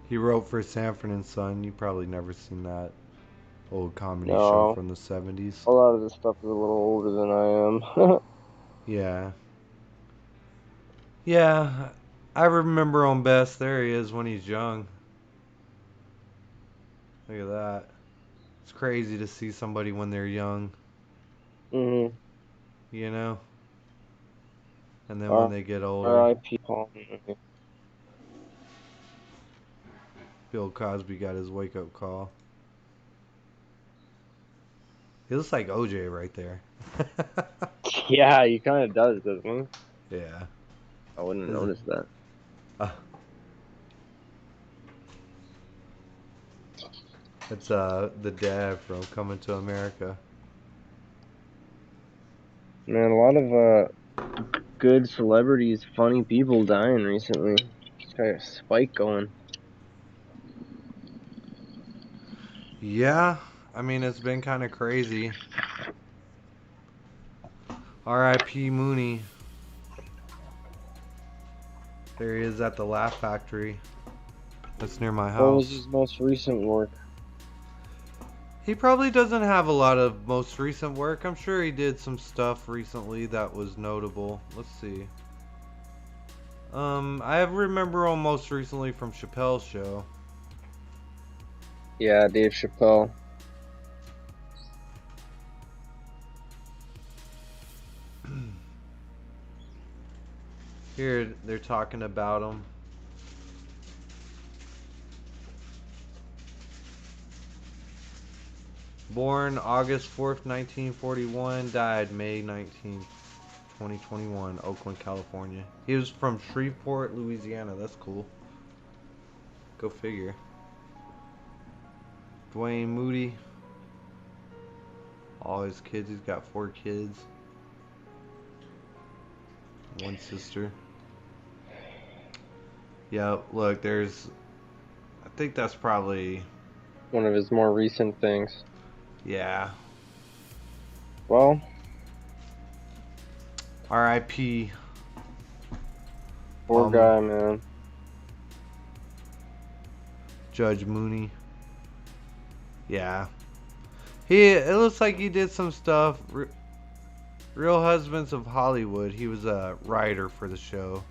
He wrote for Sanford and Son. You probably never seen that old comedy No. show from the 70s. A lot of this stuff is a little older than I am. Yeah. Yeah, I remember him best. There he is when he's young. Look at that. It's crazy to see somebody when they're young, Mm-hmm. you know? And then when they get older, R.I.P. Paul. Bill Cosby got his wake-up call. He looks like OJ right there. Yeah, he kind of does, doesn't he? Yeah. I wouldn't notice that. It's the dad from Coming to America. Man, a lot of good celebrities, funny people dying recently. Just got a spike going. Yeah, I mean, it's been kind of crazy. R.I.P. Mooney. There he is at the Laugh Factory. That's near my What was house. his most recent work? He probably doesn't have a lot of most recent work. I'm sure he did some stuff recently that was notable. Let's see. I remember him most recently from Chappelle's show. Yeah, Dave Chappelle. Here, they're talking about him. Born August 4th, 1941. Died May 19th, 2021. Oakland, California. He was from Shreveport, Louisiana. That's cool. Go figure. Dwayne Moody. All his kids. He's got 4 kids. 1 sister. Yeah, look, there's... I think that's probably... One of his more recent things. Yeah. Well, R.I.P. poor guy, man. Judge Mooney. Yeah. It looks like he did some stuff. Real Husbands of Hollywood. He was a writer for the show.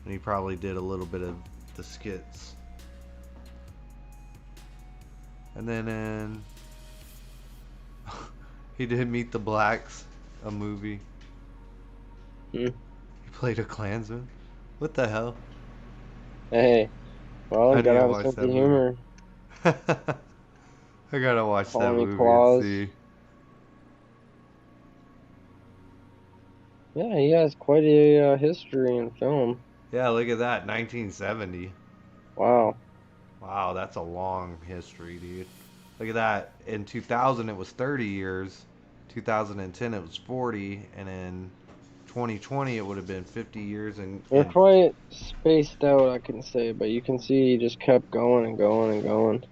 And he probably did a little bit of the skits. And then he did Meet the Blacks, a movie. He played a Klansman. What the hell? Hey, well, I you gotta need to have a watch sense that of movie. humor. I gotta watch that Tommy movie Claus. and see. Yeah, he has quite a history in film. Yeah, look at that, 1970. Wow. Wow, that's a long history, dude. Look at that. In 2000, it was 30 years. 2010, it was 40. And in 2020, it would have been 50 years. They're quite spaced out, I can say, but you can see he just kept going and going and going.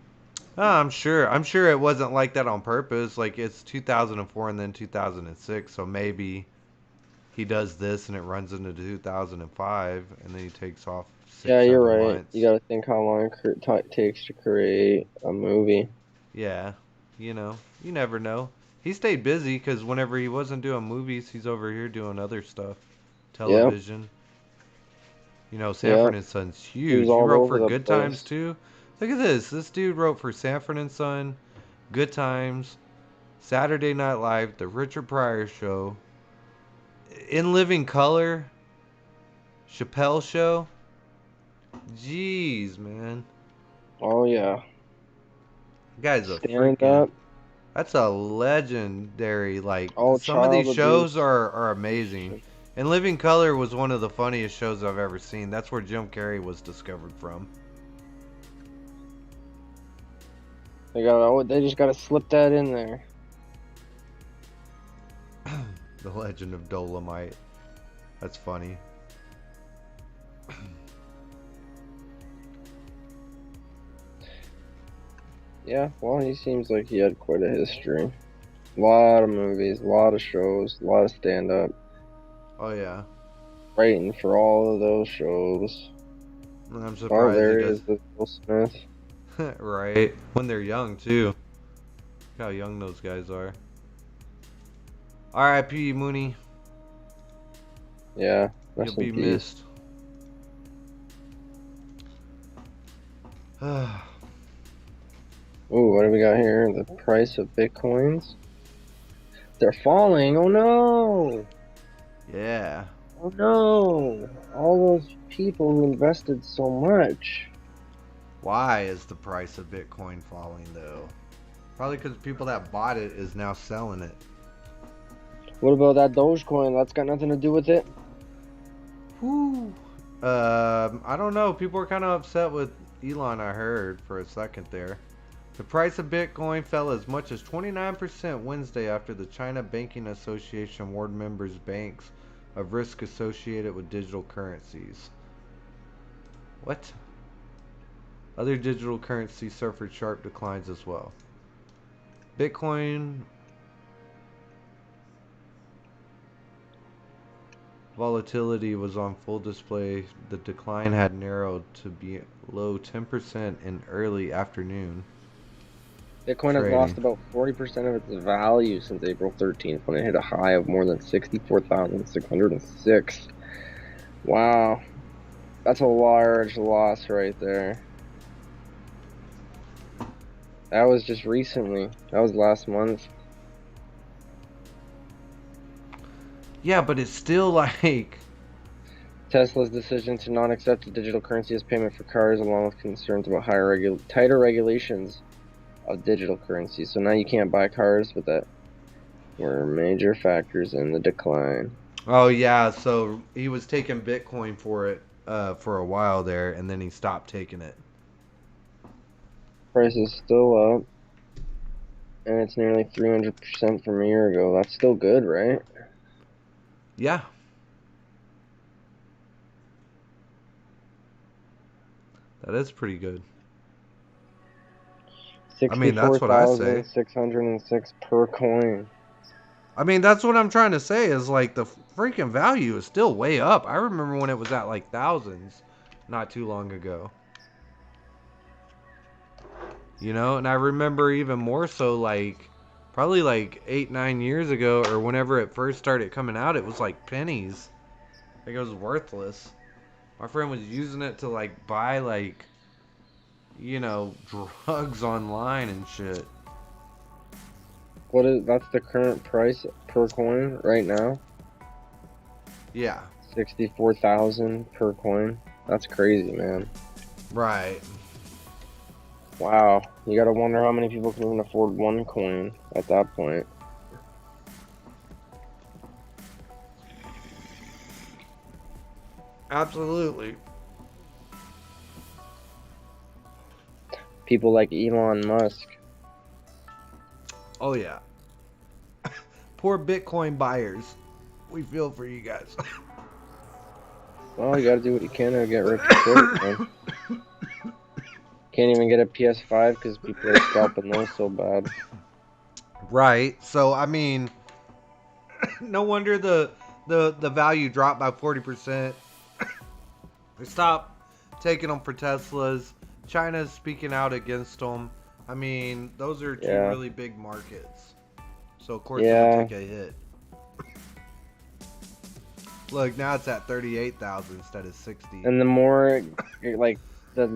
I'm sure it wasn't like that on purpose. Like, it's 2004 and then 2006. So maybe he does this and it runs into 2005. And then he takes off 6, Yeah, you're 7 right. months. You gotta think how long it takes to create a movie. Yeah, you never know. He stayed busy because whenever he wasn't doing movies, he's over here doing other stuff. Television. Sanford and Son's huge. He all wrote over for the Good place. Times too. Look at this. This dude wrote for Sanford and Son, Good Times, Saturday Night Live, The Richard Pryor Show, In Living Color, Chappelle Show. Jeez, man. Oh yeah. Guy's a Stand freaking... Up. That's a legendary, like, Oh, some of these child shows abuse. are amazing. And Living Color was one of the funniest shows I've ever seen. That's where Jim Carrey was discovered from. They just gotta slip that in there. The Legend of Dolomite. That's funny. Yeah, well, he seems like he had quite a history. A lot of movies, a lot of shows, a lot of stand-up. Oh, yeah. Writing for all of those shows. I'm Oh, surprised there he he is with Will Smith. does. Right. When they're young, too. Look how young those guys are. R.I.P. Mooney. Yeah, You'll rest be in peace. missed. Ooh, what do we got here? The price of Bitcoins? They're falling. Oh no! Yeah. Oh no! All those people who invested so much. Why is the price of Bitcoin falling, though? Probably because people that bought it is now selling it. What about that Dogecoin? That's got nothing to do with it? Whew. I don't know. People are kind of upset with Elon, I heard, for a second there. The price of Bitcoin fell as much as 29% Wednesday after the China Banking Association warned members banks of risk associated with digital currencies. What? Other digital currencies suffered sharp declines as well. Bitcoin volatility was on full display. The decline had narrowed to below 10% in early afternoon Bitcoin has lost about 40% of its value since April 13th, when it hit a high of more than 64,606. Wow. That's a large loss right there. That was just recently. That was last month. Yeah, but it's still like... Tesla's decision to not accept a digital currency as payment for cars, along with concerns about tighter regulations of digital currency. So now you can't buy cars with that, were major factors in the decline. Oh yeah, so he was taking Bitcoin for it for a while there, and then he stopped taking it. Price is still up, and it's nearly 300% from a year ago. That's still good, right? Yeah. That is pretty good. I mean, that's what I say. 64,606 per coin. I mean, that's what I'm trying to say is like the freaking value is still way up. I remember when it was at like thousands not too long ago. You know, and I remember even more so like probably like 8-9 years ago, or whenever it first started coming out, it was like pennies. Like it was worthless. My friend was using it to like buy like, you know, drugs online and shit. That's the current price per coin right now? Yeah. 64,000 per coin. That's crazy, man. Right. Wow. You gotta wonder how many people can even afford one coin at that point. Absolutely. People like Elon Musk. Oh yeah. Poor Bitcoin buyers. We feel for you guys. Well, you gotta do what you can to get rich quick, man. Can't even get a PS5 because people are scalping those so bad. Right. So I mean, no wonder the value dropped by 40%. They stopped taking them for Teslas. China's speaking out against them. I mean, those are two really big markets. So of course it'll take a hit. Look, now it's at 38,000 instead of 60. And the more, like, the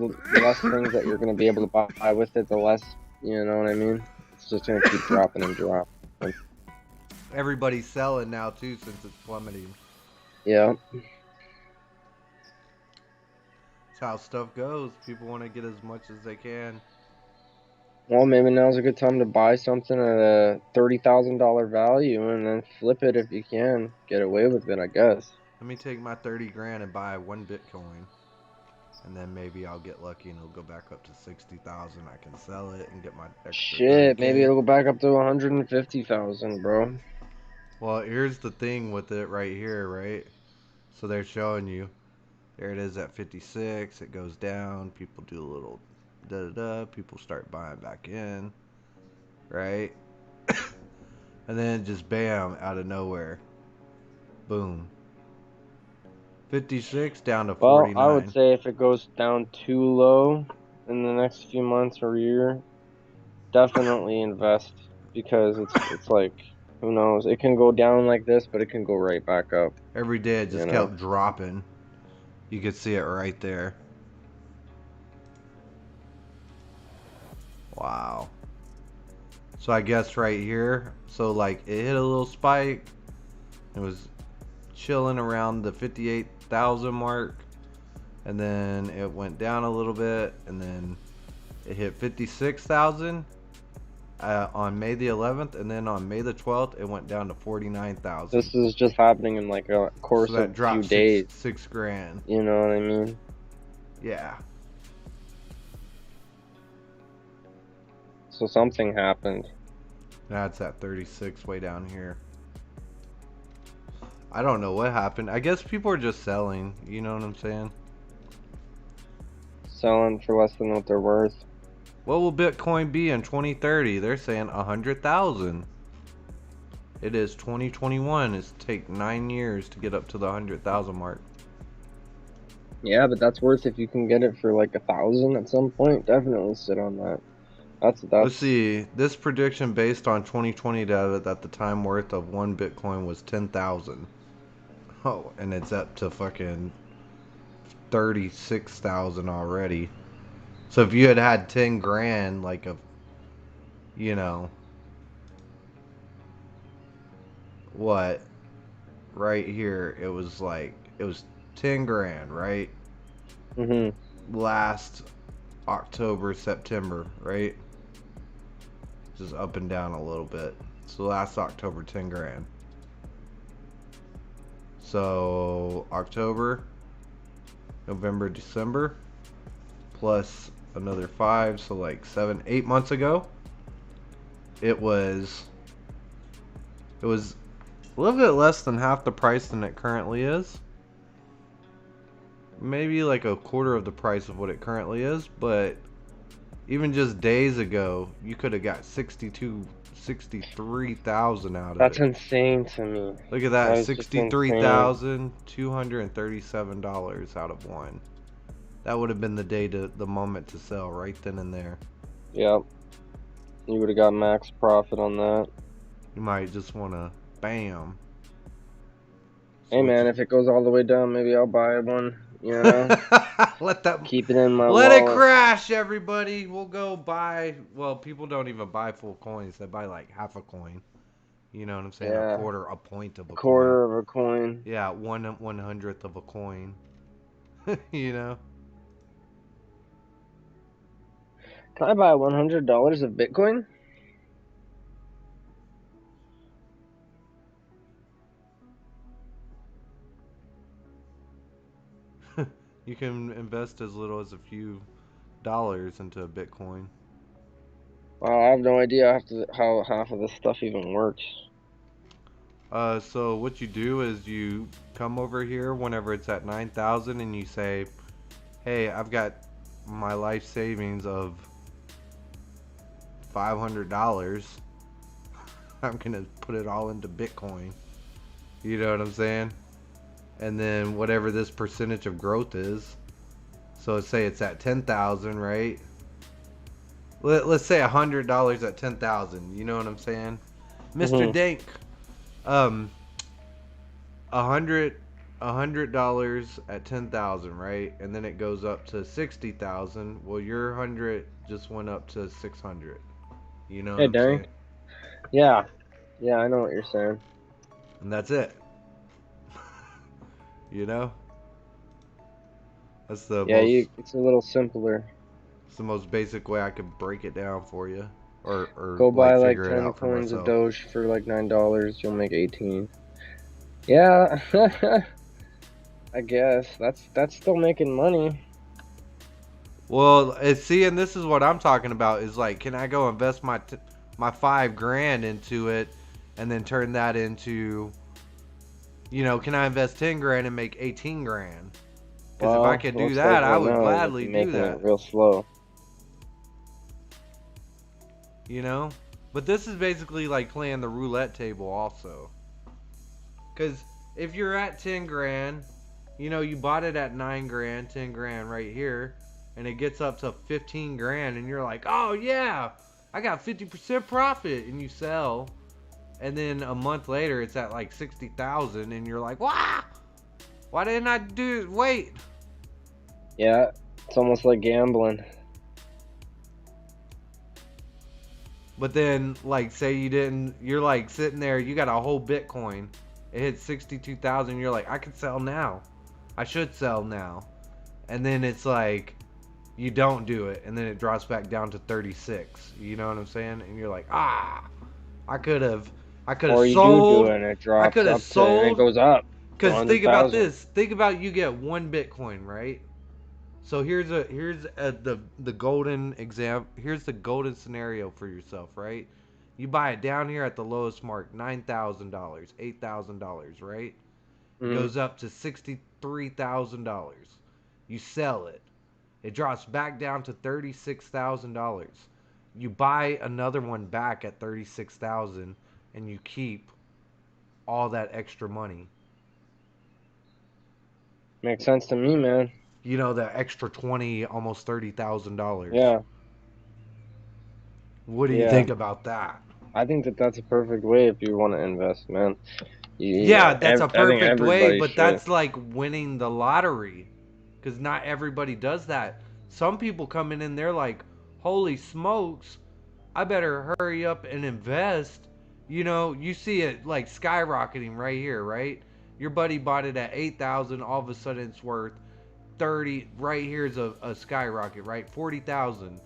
less things that you're gonna be able to buy with it, the less, you know what I mean? It's just gonna keep dropping and dropping. Everybody's selling now too since it's plummeting. Yeah. That's how stuff goes. People want to get as much as they can. Well, maybe now's a good time to buy something at a $30,000 value and then flip it if you can. Get away with it, I guess. Let me take my 30 grand and buy one Bitcoin. And then maybe I'll get lucky and it'll go back up to 60,000. I can sell it and get my extra. Shit, 30K. maybe it'll go back up to 150,000, bro. Well, here's the thing with it right here, right? So they're showing you. There it is at 56. It goes down. People do a little da-da-da. People start buying back in. Right? And then just bam, out of nowhere. Boom. 56 down to 49. Well, I would say if it goes down too low in the next few months or year, definitely invest, because it's like, who knows? It can go down like this, but it can go right back up. Every day it just kept dropping. You could see it right there. Wow. So I guess right here, so like it hit a little spike. It was chilling around the 58,000 mark, and then it went down a little bit, and then it hit 56,000 on May the 11th, and then on May the 12th it went down to 49,000. This is just happening in like a course of a few days. Six grand. You know what I mean? Yeah. So something happened. Now it's at 36 way down here. I don't know what happened. I guess people are just selling. You know what I'm saying? Selling for less than what they're worth. What will Bitcoin be in 2030? They're saying 100,000. It is 2021. It's take 9 years to get up to the 100,000 mark. Yeah, but that's worth if you can get it for like 1,000 at some point. Definitely sit on that. That's. Let's see. This prediction based on 2020 data that the time worth of one Bitcoin was 10,000. Oh, and it's up to fucking 36,000 already. So if you had had 10 grand, like a, you know, what, right here, it was 10 grand, right? Mhm. Last October, September, right? Just up and down a little bit. So last October, 10 grand. So October, November, December, plus another 5, so like 7, 8 months ago, it was a little bit less than half the price than it currently is. Maybe like a quarter of the price of what it currently is, but even just days ago, you could have got 63,000 out of That's it. insane to me. Look at that, $63,237 out of one. That would have been the moment to sell right then and there. Yep. You would have got max profit on that. You might just want to, bam. Hey man, if it goes all the way down, maybe I'll buy one. You know, keep it in my wallet. Let it crash, everybody. We'll go buy. Well, people don't even buy full coins. They buy like half a coin. You know what I'm saying? Yeah. A quarter, a point of a quarter coin. of a coin. Yeah, 1/100th of a coin. You know. Can I buy $100 of Bitcoin? You can invest as little as a few dollars into Bitcoin. Well, I have no idea how half of this stuff even works. So what you do is you come over here whenever it's at 9,000 and you say, hey, I've got my life savings of $500. I'm gonna put it all into Bitcoin. You know what I'm saying? And then whatever this percentage of growth is. So say it's at 10,000, right? Let's say $100 at 10,000. You know what I'm saying, Mr. Dank? $100 at 10,000, right? And then it goes up to 60,000. Well, your 100 just went up to 600. You know what I'm saying? Yeah, I know what you're saying. And that's it. You know? That's the it's a little simpler. It's the most basic way I could break it down for you, or go buy like figure 10 it out for coins myself. of Doge for like $9. You'll make 18. Yeah, I guess that's still making money. Well, see, and this is what I'm talking about. Is like, can I go invest my $5 grand into it, and then turn that into, you know, can I invest 10 grand and make 18 grand? Because if I could do that, I would gladly do that. It real slow. You know, but this is basically like playing the roulette table also. Because if you're at 10 grand, you know, you bought it at 9 grand, 10 grand right here, and it gets up to 15 grand, and you're like, oh yeah, I got 50% profit, and you sell, and then a month later it's at like 60,000, and you're like, wow, why didn't I wait? Yeah, it's almost like gambling. But then, like, say you didn't, you're like sitting there, you got a whole Bitcoin, it hits 62,000, you're like, I could sell now. I should sell now. And then it's like, you don't do it, and then it drops back down to 36. You know what I'm saying? And you're like, I could have sold. Or you do it and it drops I could have sold. And it goes up. Because think about this. Think about you get one Bitcoin, right? So here's the golden example. Here's the golden scenario for yourself, right? You buy it down here at the lowest mark, $9,000, $8,000, right? It goes up to $63,000. You sell it. It drops back down to $36,000. You buy another one back at $36,000 and you keep all that extra money. Makes sense to me, man. You know, the extra $20, almost $30,000. Yeah. What do you think about that? I think that that's a perfect way if you want to invest, man. Yeah, that's a perfect way, but should. that's like winning the lottery. Because not everybody does that. Some people come in and they're like, holy smokes, I better hurry up and invest. You know, you see it like skyrocketing right here, right? Your buddy bought it at 8,000, all of a sudden it's worth 30. Right here's a skyrocket, right? 40,000,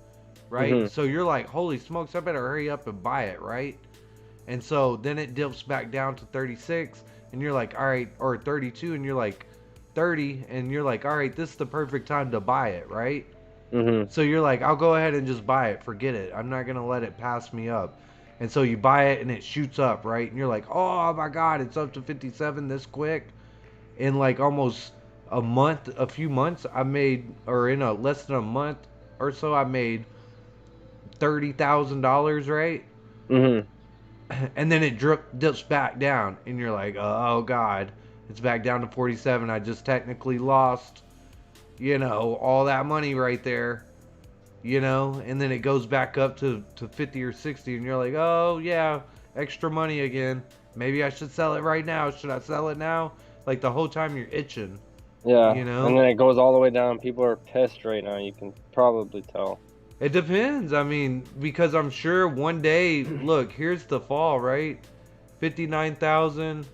right? So you're like, holy smokes, I better hurry up and buy it, right? And so then it dips back down to 36 and you're like, all right, or 32 and you're like 30 and you're like, all right, this is the perfect time to buy it, right? So you're like, I'll go ahead and just buy it, forget it, I'm not gonna let it pass me up. And so you buy it and it shoots up, right? And you're like, oh my god, it's up to 57 this quick. In like almost a month, a few months, I made, or in a less than a month or so, I made $30,000, right? And then it dips back down and you're like, oh god, it's back down to 47. I just technically lost, you know, all that money right there, you know. And then it goes back up to 50 or 60 and you're like, oh yeah, extra money again, maybe I should sell it right now. Should I sell it now? Like the whole time you're itching, you know. And then it goes all the way down. People are pissed right now, you can probably tell. It depends. I mean, because I'm sure one day, look, here's the fall, right? 59,000,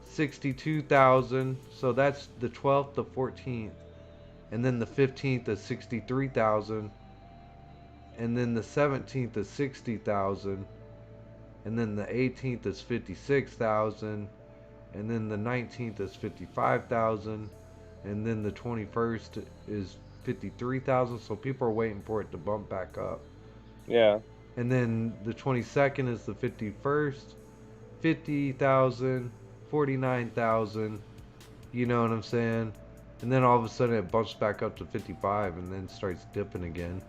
62,000. So that's the 12th, the 14th. And then the 15th is 63,000. And then the 17th is 60,000. And then the 18th is 56,000. And then the 19th is 55,000. And then the 21st is 53,000, so people are waiting for it to bump back up. Yeah. And then the 22nd is the 51st, 50,000, 49,000. You know what I'm saying? And then all of a sudden it bumps back up to 55 and then starts dipping again.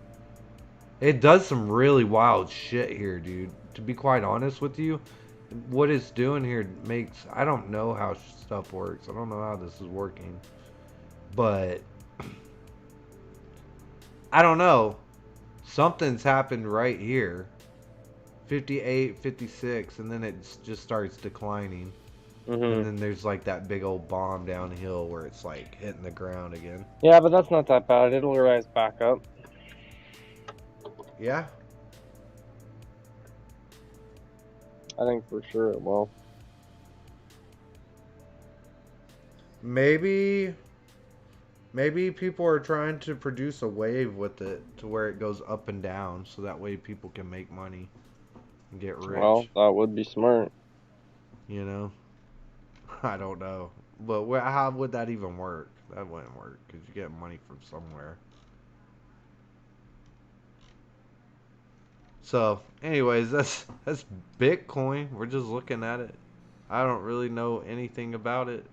It does some really wild shit here, dude. To be quite honest with you, what it's doing here makes, I don't know how stuff works. I don't know how this is working. But I don't know. Something's happened right here. 58, 56, and then it just starts declining. And then there's like that big old bomb downhill where it's like hitting the ground again. Yeah, but that's not that bad. It'll rise back up. Yeah? I think for sure it will. Maybe people are trying to produce a wave with it to where it goes up and down so that way people can make money and get rich. Well, that would be smart. You know? I don't know. But how would that even work? That wouldn't work because you get money from somewhere. So, anyways, that's Bitcoin. We're just looking at it. I don't really know anything about it.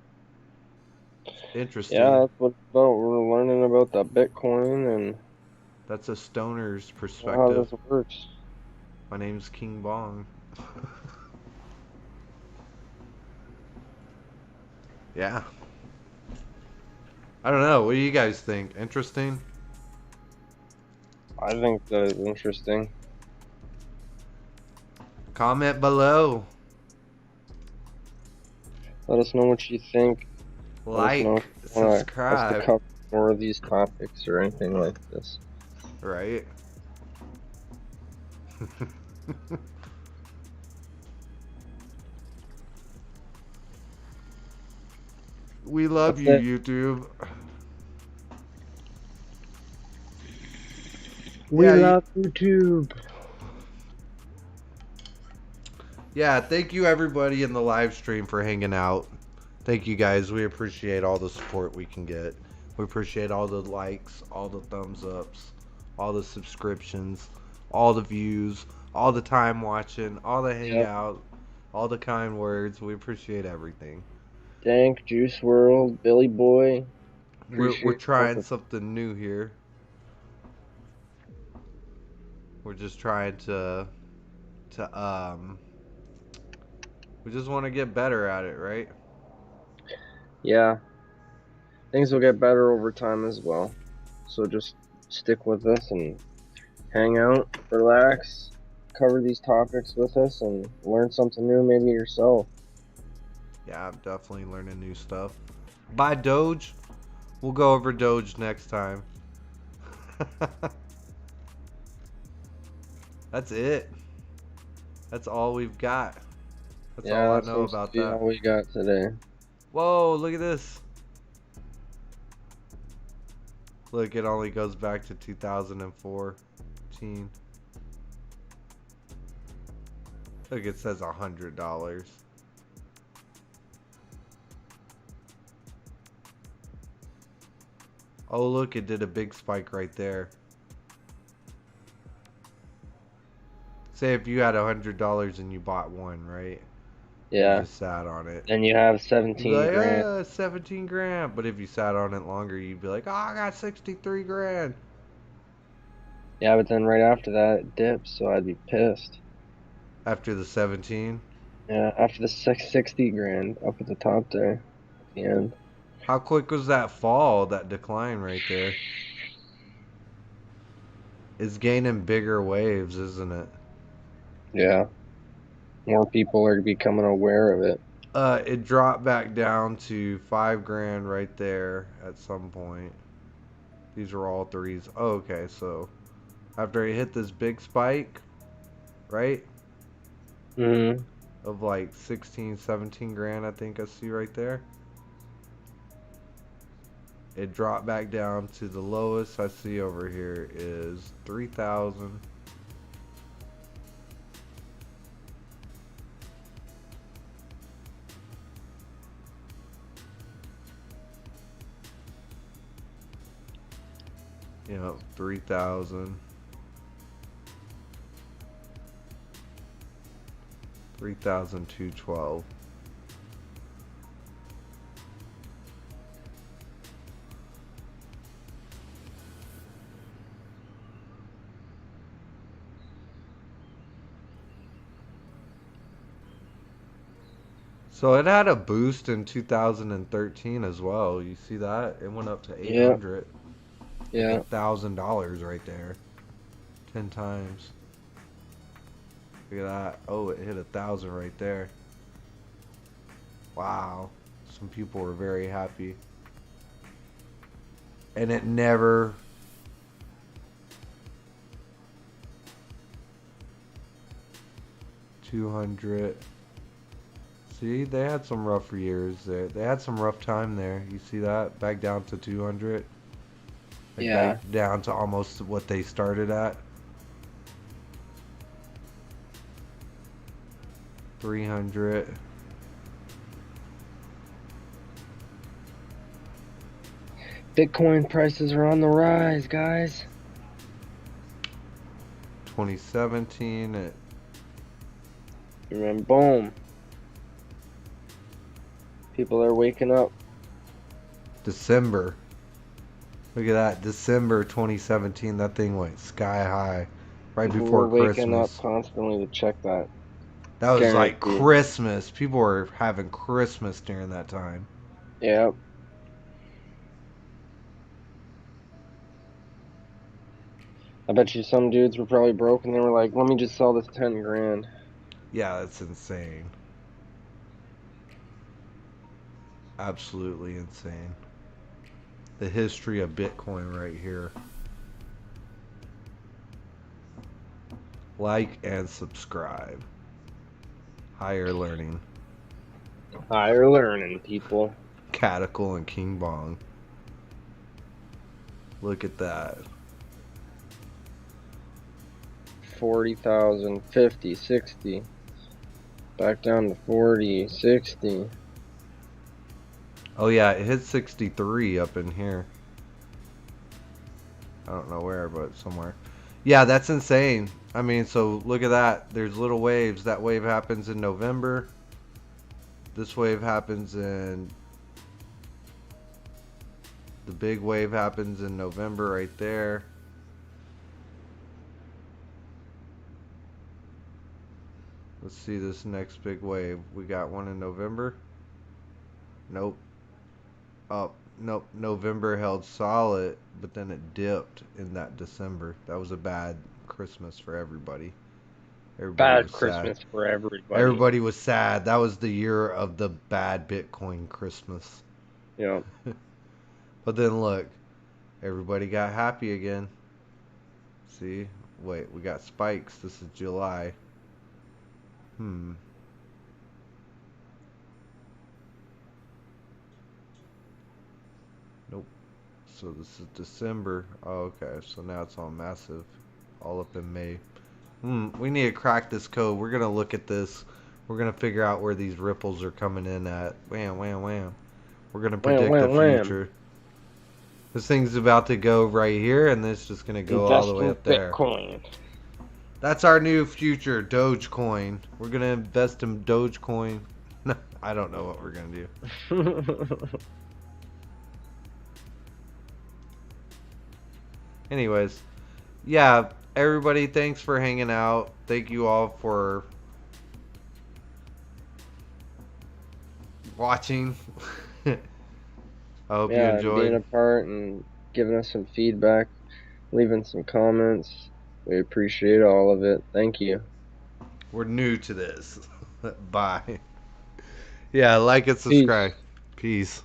Interesting. Yeah, that's what we're learning about the Bitcoin and that's a stoner's perspective. how this works. My name's KingBong. Yeah. I don't know. What do you guys think? Interesting? I think that is interesting. Comment below. Let us know what you think. Like, subscribe. To cover more of these topics or anything like this. Right? We love you, YouTube. We love YouTube. Yeah, thank you everybody in the live stream for hanging out. Thank you guys. We appreciate all the support we can get. We appreciate all the likes, all the thumbs ups, all the subscriptions, all the views, all the time watching, all the hangout, all the kind words. We appreciate everything. Dank, Juice World, Billy Boy. We're Appreciate trying both. something new here. We're just trying to we just want to get better at it, right? Yeah, things will get better over time as well. So just stick with us and hang out, relax, cover these topics with us, and learn something new maybe yourself. Yeah, I'm definitely learning new stuff. Buy Doge. We'll go over Doge next time. That's it. That's all we've got. That's all I Yeah, that know seems to about be that. all we got today. Whoa, look at this. Look, it only goes back to 2014. Look, it says $100. Oh, look, it did a big spike right there. Say if you had $100 and you bought one, right? Yeah. You just sat on it. And you have You'd be 17 like, grand. 17 grand. But if you sat on it longer, you'd be like, oh, I got 63 grand. Yeah, but then right after that, it dips, so I'd be pissed. After the 17? Yeah, after the 60 grand up at the top there at the end. How quick was that fall, that decline right there? It's gaining bigger waves, isn't it? Yeah. More people are becoming aware of it. It dropped back down to 5 grand right there at some point. These are all threes. Oh, okay, so after it hit this big spike, right? Mm-hmm. Of like 16, 17 grand, I think I see right there. It dropped back down to the lowest I see over here is 3,000. You know, 3,000. 3,212. So it had a boost in 2013 as well. You see that? It went up to 800. Yeah. $1,000 right there. 10 times. Look at that. Oh, it hit 1,000 right there. Wow. Some people were very happy. And it never... $200. See, they had some rough years there. They had some rough time there. You see that? Back down to 200. Like Yeah. back down to almost what they started at. 300. Bitcoin prices are on the rise, guys. 2017. And then boom. People are waking up. December. Look at that. December 2017. That thing went sky high. Right People before were waking up Christmas. constantly to check that. That was like Guaranteed. Christmas. People were having Christmas during that time. Yep. I bet you some dudes were probably broke and they were like, let me just sell this 10 grand. Yeah, that's insane. Absolutely insane. The history of Bitcoin right here. Like and subscribe. Higher learning. Higher learning, people. Kadical and KingBong. Look at that. 40,000, 50, 60. Back down to 40, 60. Oh yeah, it hit 63 up in here. I don't know where, but somewhere. Yeah, that's insane. I mean, so look at that. There's little waves. That wave happens in November. This wave happens in... The big wave happens in November right there. Let's see this next big wave. We got one in November. Nope. Oh, nope. November held solid, but then it dipped in that December. That was a bad Christmas for everybody. Everybody Bad was Christmas sad. for everybody. Everybody was sad. That was the year of the bad Bitcoin Christmas. Yeah. But then look, everybody got happy again. See? Wait, we got spikes. This is July. Nope. So this is December. Oh, okay. So now it's all massive. All up in May. We need to crack this code. We're going to look at this. We're going to figure out where these ripples are coming in at. Wham, wham, wham. We're going to predict the future. This thing's about to go right here, and it's just going to go all the way up there. Bitcoin. That's our new future, Dogecoin. We're going to invest in Dogecoin. I don't know what we're going to do. Anyways, yeah, everybody, thanks for hanging out. Thank you all for watching. I hope you enjoyed. Being a part and giving us some feedback, leaving some comments. We appreciate all of it. Thank you. We're new to this. Bye. Yeah, like and subscribe. Peace.